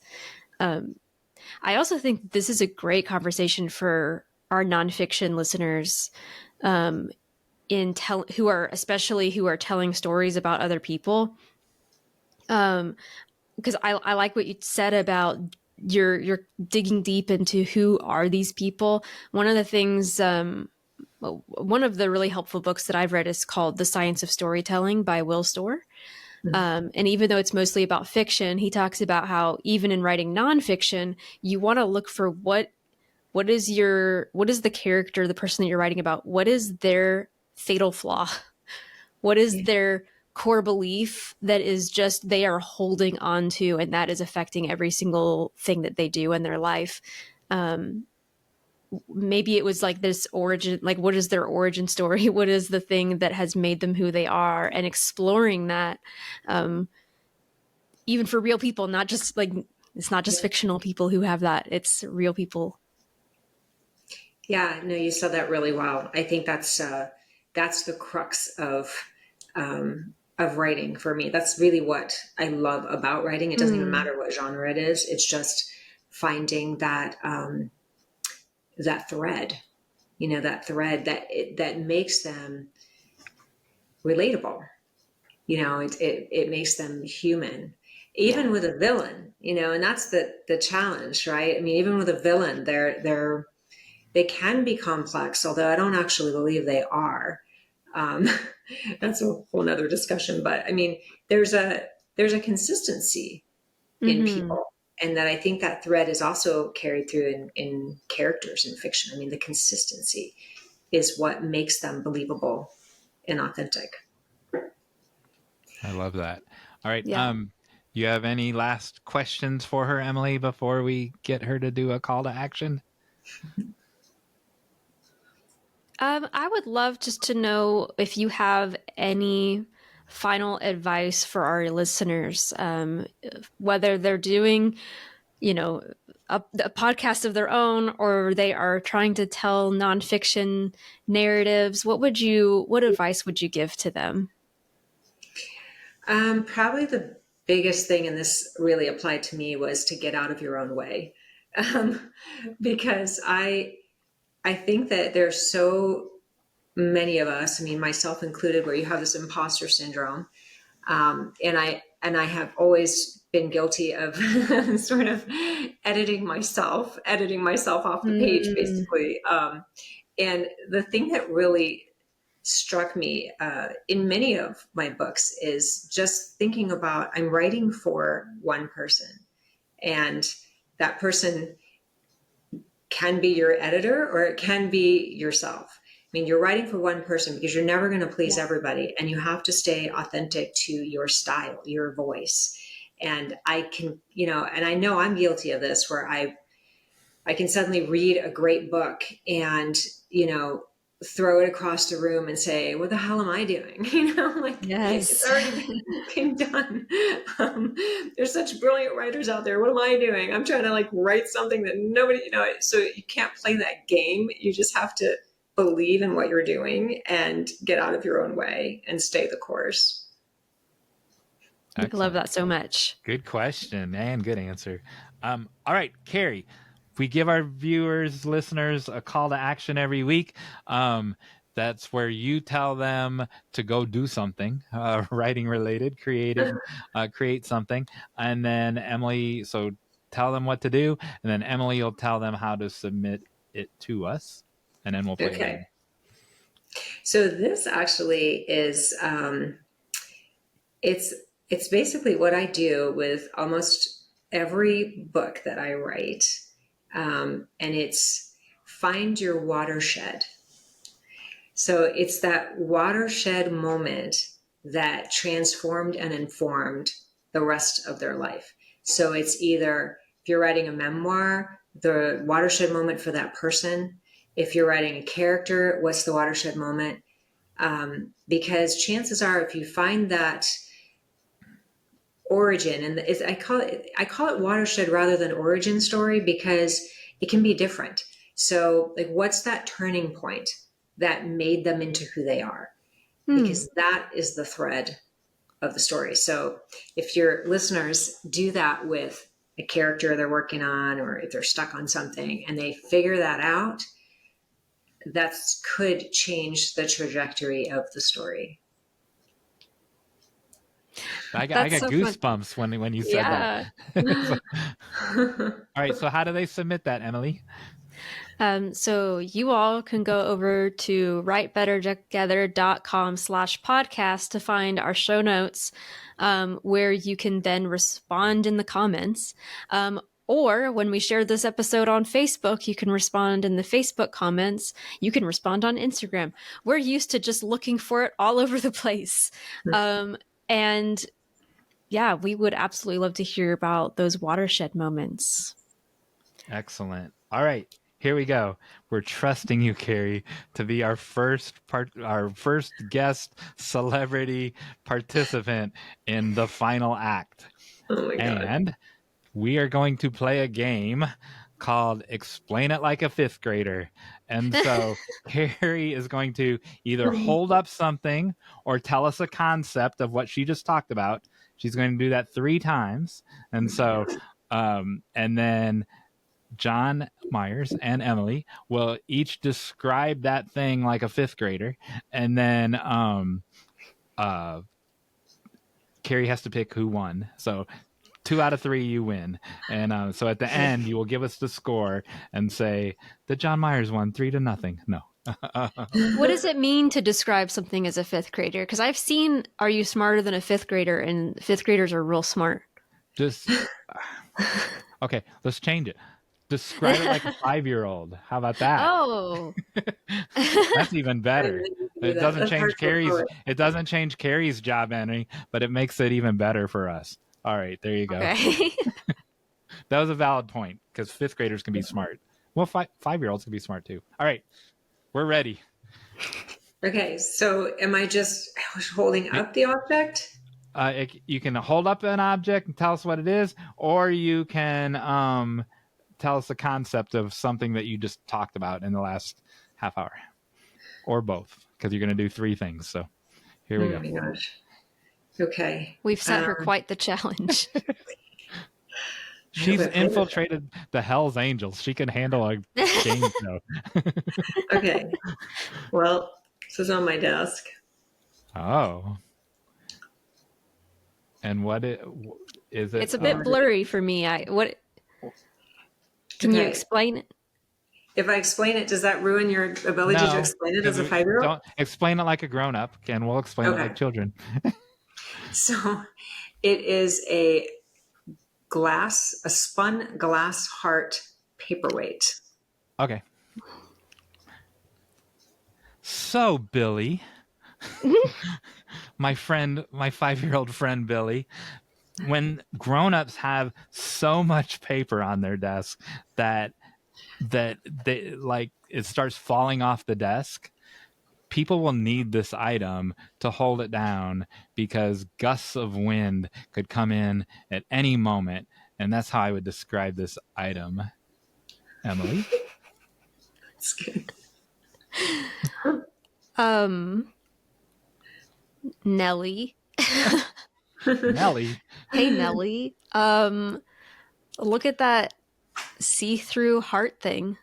I also think this is a great conversation for our nonfiction listeners, who are telling stories about other people. Because I like what you said about you're digging deep into who are these people. One of the things, one of the really helpful books that I've read is called The Science of Storytelling by Will Storr. And even though it's mostly about fiction, he talks about how even in writing nonfiction, you want to look for what is the character, the person that you're writing about, what is their fatal flaw? What is their core belief that is just they are holding on to, and that is affecting every single thing that they do in their life? Maybe it was like this origin, like what is their origin story? What is the thing that has made them who they are? And exploring that, even for real people, not just like, it's not just fictional people who have that, it's real people. Yeah, no, you said that really well. I think that's the crux of writing for me. That's really what I love about writing. It doesn't even matter what genre it is. It's just finding that that thread, that makes them relatable. It makes them human, even with a villain. And that's the challenge, right? I mean, even with a villain, they can be complex, although I don't actually believe they are. That's a whole nother discussion. But I mean, there's a consistency in people, and that I think that thread is also carried through in characters in fiction. I mean, the consistency is what makes them believable and authentic. I love that. All right. Yeah. You have any last questions for her, Emily, before we get her to do a call to action? I would love just to know if you have any final advice for our listeners, whether they're doing, a podcast of their own, or they are trying to tell nonfiction narratives. What advice would you give to them? Probably the biggest thing, and this really applied to me, was to get out of your own way. Because I think that there's so many of us, I mean, myself included, where you have this imposter syndrome. And I have always been guilty of sort of editing myself off the page, basically. And the thing that really struck me in many of my books is just thinking about, I'm writing for one person, and that person can be your editor or it can be yourself. I mean, you're writing for one person because you're never going to please everybody, and you have to stay authentic to your style, your voice. And I can, and I know I'm guilty of this, where I can suddenly read a great book and, throw it across the room and say, what the hell am I doing? Yes. It's already been done. There's such brilliant writers out there. What am I doing? I'm trying to write something that nobody, so you can't play that game. You just have to believe in what you're doing and get out of your own way and stay the course. Excellent. I love that so much. Good question and good answer. All right, Kerrie, we give our viewers, listeners, a call to action every week. That's where you tell them to go do something, writing related, creative, create something. And then Emily, so tell them what to do. And then Emily will tell them how to submit it to us. And then we'll play a game. So this actually is, it's basically what I do with almost every book that I write. And it's find your watershed. So it's that watershed moment that transformed and informed the rest of their life. So it's either, if you're writing a memoir, the watershed moment for that person. If you're writing a character, what's the watershed moment? Because chances are, if you find that origin, and I call it watershed rather than origin story, because it can be different. So, like, what's that turning point that made them into who they are? Because that is the thread of the story. So, if your listeners do that with a character they're working on, or if they're stuck on something and they figure that out, that could change the trajectory of the story. I got goosebumps when you said that. All right, so how do they submit that, Emily? So you all can go over to writebettertogether.com/podcast to find our show notes, where you can then respond in the comments. Or when we share this episode on Facebook, you can respond in the Facebook comments. You can respond on Instagram. We're used to just looking for it all over the place. And yeah, we would absolutely love to hear about those watershed moments. Excellent. All right, here we go. We're trusting you, Kerrie, to be our first guest celebrity participant in the final act. Oh my God. And we are going to play a game called Explain It Like a Fifth Grader. And so Kerrie is going to either hold up something or tell us a concept of what she just talked about. She's going to do that 3 times. And so, and then Jon Meyers and Emily will each describe that thing like a 5th grader. And then Kerrie has to pick who won. So 2 out of 3, you win. And so at the end, you will give us the score and say that Jon Meyers won 3-0. No. What does it mean to describe something as a 5th grader? Because I've seen Are You Smarter Than a 5th Grader? And 5th graders are real smart. Just, okay, let's change it. Describe it like a 5-year-old. How about that? Oh. That's even better. It doesn't change Kerrie's job any, but it makes it even better for us. All right, there you go. Okay. That was a valid point, because 5th graders can be smart. Well, 5-year-olds can be smart too. All right, we're ready. Okay, so am I just holding up the object? You can hold up an object and tell us what it is, or you can tell us the concept of something that you just talked about in the last half hour, or both, because you're going to do 3 things. So here we go. Oh my gosh. Okay. We've set her quite the challenge. She's infiltrated the Hells Angels. She can handle a game show. Okay. Well, this is on my desk. Oh. And what is it? It's a bit blurry for me. Can you explain it? If I explain it, does that ruin your ability to explain it as a 5-year-old? Don't explain it like a grown-up, and we'll explain it like children. So it is a spun glass heart paperweight. Okay. So, Billy, my 5-year-old friend Billy, when grown-ups have so much paper on their desk that they, like, it starts falling off the desk, people will need this item to hold it down, because gusts of wind could come in at any moment. And that's how I would describe this item. Emily? That's good. Nellie. Nellie? Hey, Nellie. Look at that see-through heart thing.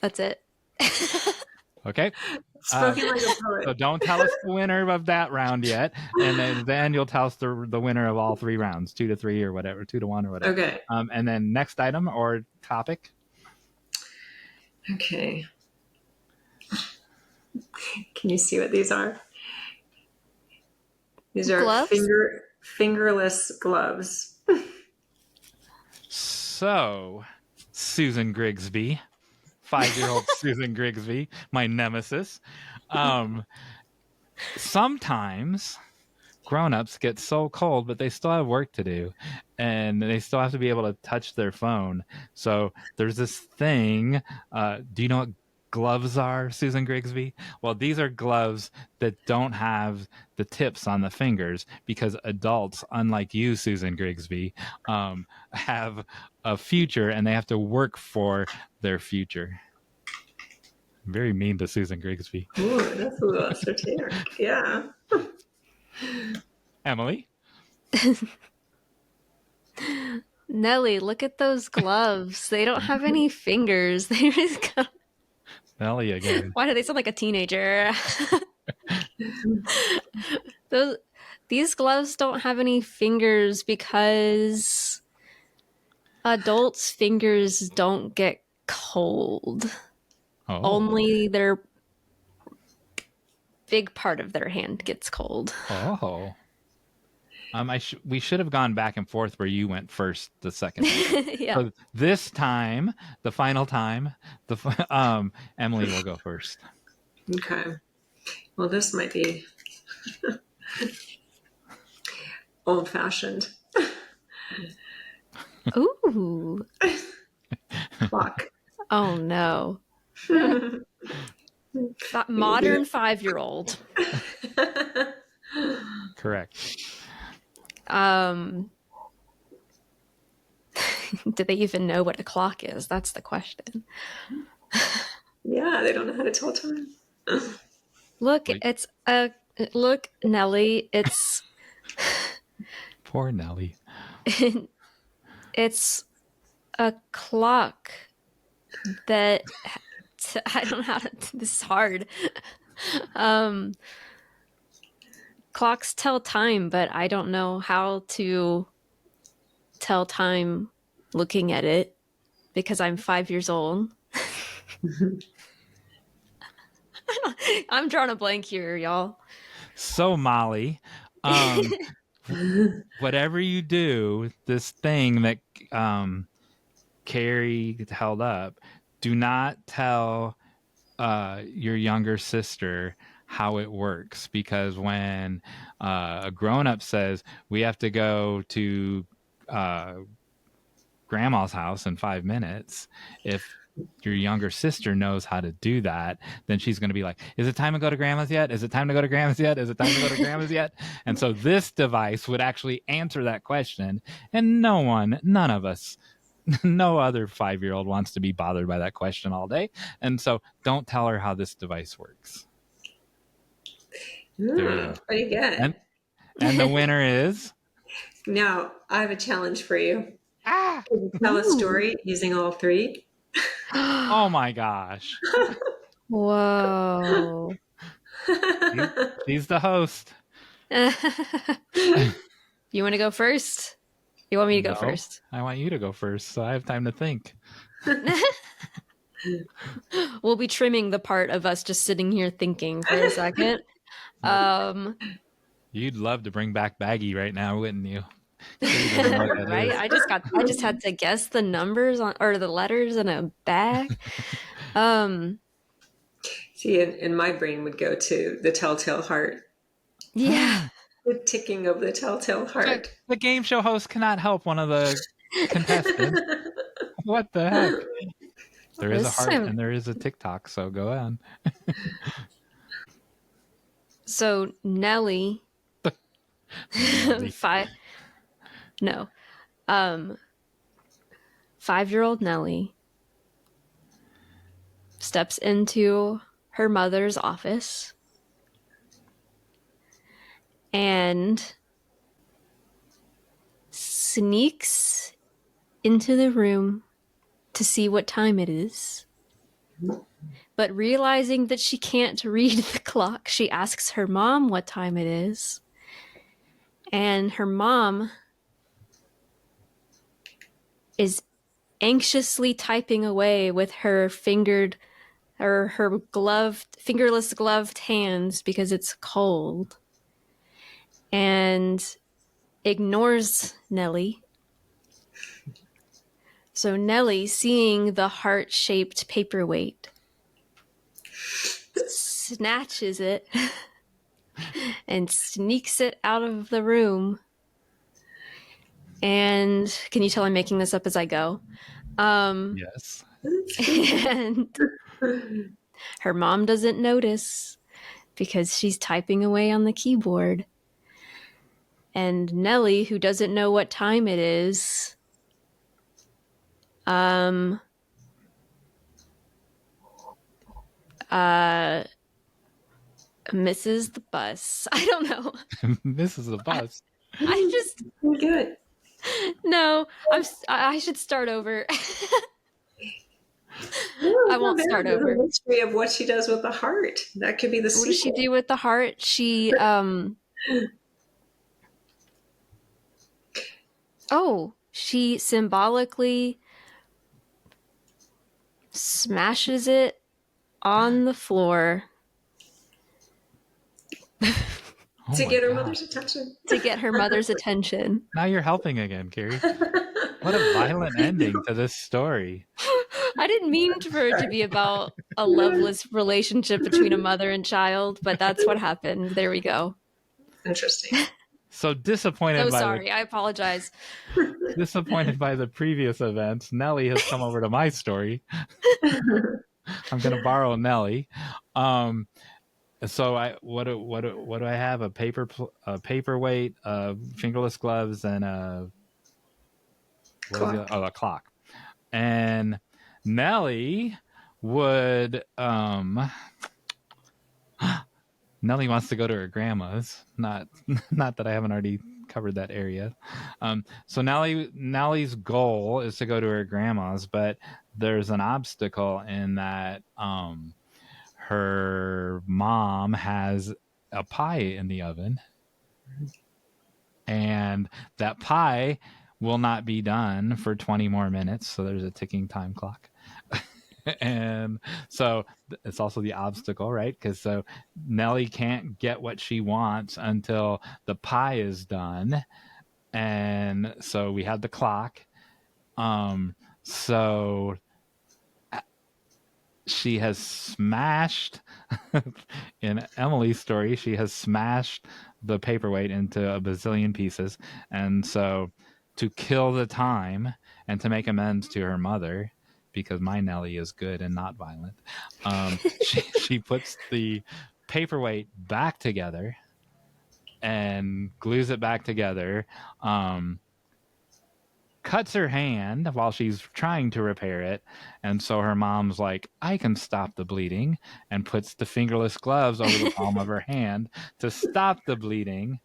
That's it. Okay. Spoken like a poet. So don't tell us the winner of that round yet, and then you'll tell us the winner of all 3 rounds, 2-3 or whatever, 2-1 or whatever. Okay. And then next item or topic. Okay. Can you see what these are? These are gloves? fingerless gloves. So, Susan Grigsby, 5-year-old Susan Grigsby, my nemesis. Sometimes grown-ups get so cold, but they still have work to do, and they still have to be able to touch their phone. So there's this thing. Do you know what gloves are, Susan Grigsby? Well, these are gloves that don't have the tips on the fingers, because adults, unlike you, Susan Grigsby, have a future and they have to work for their future. Very mean to Susan Grigsby. Ooh, that's a little esoteric. Yeah. Emily? Nellie, look at those gloves. They don't have any fingers. They just got... Nelly again. Why do they sound like a teenager? These gloves don't have any fingers because adults' fingers don't get cold. Oh. Only their big part of their hand gets cold. Oh. We should have gone back and forth where you went first the second time. Yeah. So this time, the final time, Emily will go first. Okay. Well, this might be old-fashioned. Ooh. Clock. Oh no. That modern 5-year-old. Correct. Do they even know what a clock is? That's the question. Yeah, they don't know how to tell time. Look, Wait. look, Nellie, it's Poor Nelly. it's a clock that I don't know how to, this is hard. Clocks tell time, but I don't know how to tell time looking at it because I'm 5 years old. I'm drawing a blank here, y'all. So Molly, whatever you do, this thing that Kerrie held up, do not tell your younger sister how it works, because when a grown-up says we have to go to grandma's house in 5 minutes, if your younger sister knows how to do that, then she's going to be like, is it time to go to grandma's yet? Is it time to go to grandma's yet? Is it time to go to grandma's yet? And so this device would actually answer that question, and none of us, no other 5-year-old wants to be bothered by that question all day. And so don't tell her how this device works. There you go. Pretty good. And the winner is... Now, I have a challenge for you. Ah! Can you tell a story using all three? Oh my gosh. Whoa. He's the host. You want to go first? You want me to go first? I want you to go first, so I have time to think. We'll be trimming the part of us just sitting here thinking for a second. You'd love to bring back Baggy right now, wouldn't you? Right? I just had to guess the numbers or the letters in a bag. See, and my brain would go to the telltale heart. Yeah. The ticking of the telltale heart. The game show host cannot help one of the contestants. What the heck? There is a heart and there is a TikTok, so go on. So Nelly, 5-year-old Nelly steps into her mother's office and sneaks into the room to see what time it is. But realizing that she can't read the clock, she asks her mom what time it is. And her mom is anxiously typing away with her fingerless gloved hands because it's cold, and ignores Nelly. So Nelly, seeing the heart-shaped paperweight, snatches it and sneaks it out of the room. And can you tell I'm making this up as I go? Yes. And her mom doesn't notice because she's typing away on the keyboard. And Nellie, who doesn't know what time it is, misses the bus. I don't know. Misses the bus. I just Good. no. I should start over. I won't start over. The mystery of what she does with the heart. That could be the What does she do with the heart? She she symbolically smashes it on the floor to get her mother's attention. To get her mother's attention. Now you're helping again, Kerrie. What a violent ending to this story. I didn't mean for it to be about a loveless relationship between a mother and child, but that's what happened. There we go. Interesting. So disappointed. So sorry. I apologize. Disappointed by the previous events, Nellie has come over to my story. I'm going to borrow Nellie. So what do I have? A paperweight, fingerless gloves, and a clock. And Nellie would Nellie wants to go to her grandma's. Not that I haven't already covered that area. So Nellie's goal is to go to her grandma's, but there's an obstacle in that her mom has a pie in the oven, and that pie will not be done for 20 more minutes. So there's a ticking time clock. And so it's also the obstacle, right? Because so Nellie can't get what she wants until the pie is done. And so we had the clock. So she has smashed, in Emily's story, she has smashed the paperweight into a bazillion pieces. And so to kill the time and to make amends to her mother, because my Nellie is good and not violent, she puts the paperweight back together and glues it back together, cuts her hand while she's trying to repair it. And so her mom's like, I can stop the bleeding, and puts the fingerless gloves over the palm of her hand to stop the bleeding.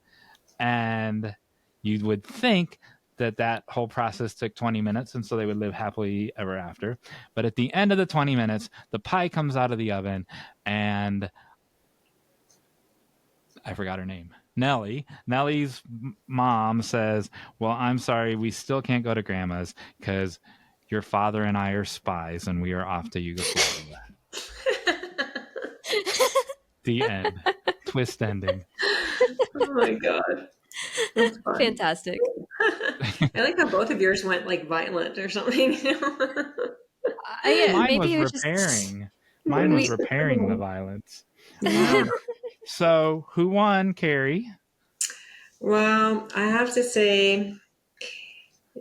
And you would think that whole process took 20 minutes, and so they would live happily ever after. But at the end of the 20 minutes, the pie comes out of the oven, and I forgot her name. Nellie's mom says, well, I'm sorry, we still can't go to grandma's because your father and I are spies and we are off to Yugoslavia. The end. Twist ending. Oh my God. That's fun. Fantastic. I like how both of yours went like violent or something. Mine was repairing. Mine was repairing the violence. So who won, Kerrie? Well, I have to say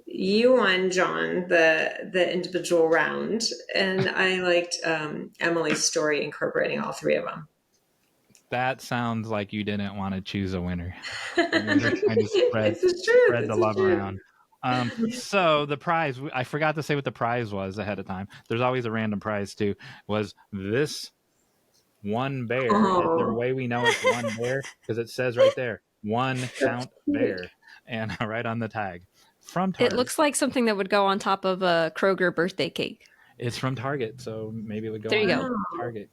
you won, Jon, the individual round, and I liked Emily's story incorporating all three of them. That sounds like you didn't want to choose a winner. You're trying to spread the love around. So the prize, I forgot to say what the prize was ahead of time. There's always a random prize too. Was this one bear? The way we know it's one bear because it says right there, one count bear, and right on the tag from Target. It looks like something that would go on top of a Kroger birthday cake. It's from Target, so maybe it would go there you on go. Target.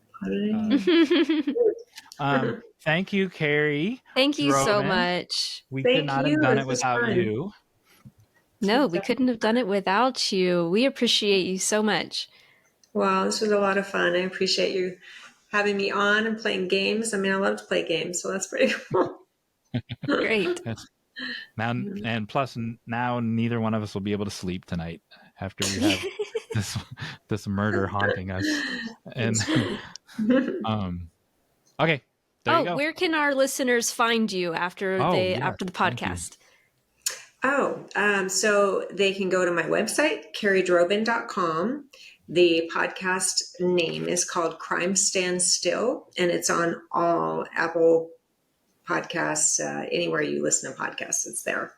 Thank you, Kerrie. Thank you Droban. So much. We could not have done it without you. No, we couldn't have done it without you. We appreciate you so much. Wow, this was a lot of fun. I appreciate you having me on and playing games. I mean, I love to play games, so that's pretty cool. Great. Now, and plus, now neither one of us will be able to sleep tonight after we have this murder haunting us. And okay, There you go. Where can our listeners find you after Yes, after the thank you. podcast? So they can go to my website, kerriedroban.com. The podcast name is called Crime Stands Still, and it's on all Apple podcasts, anywhere you listen to podcasts, it's there.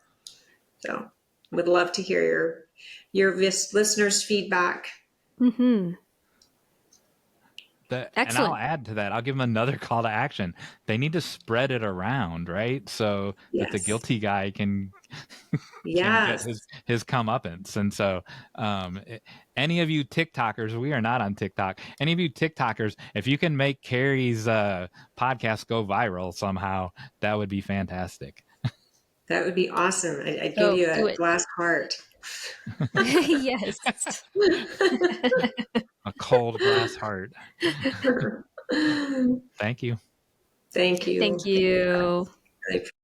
So would love to hear your listeners' feedback. Mm-hmm. And I'll add to that. I'll give them another call to action. They need to spread it around, right? So that the guilty guy can get his comeuppance. And so any of you TikTokers, we are not on TikTok. Any of you TikTokers, if you can make Kerrie's podcast go viral somehow, that would be fantastic. That would be awesome. I'd give you a glass heart. Yes. A cold glass heart. Thank you. Thank you. Thank you. Really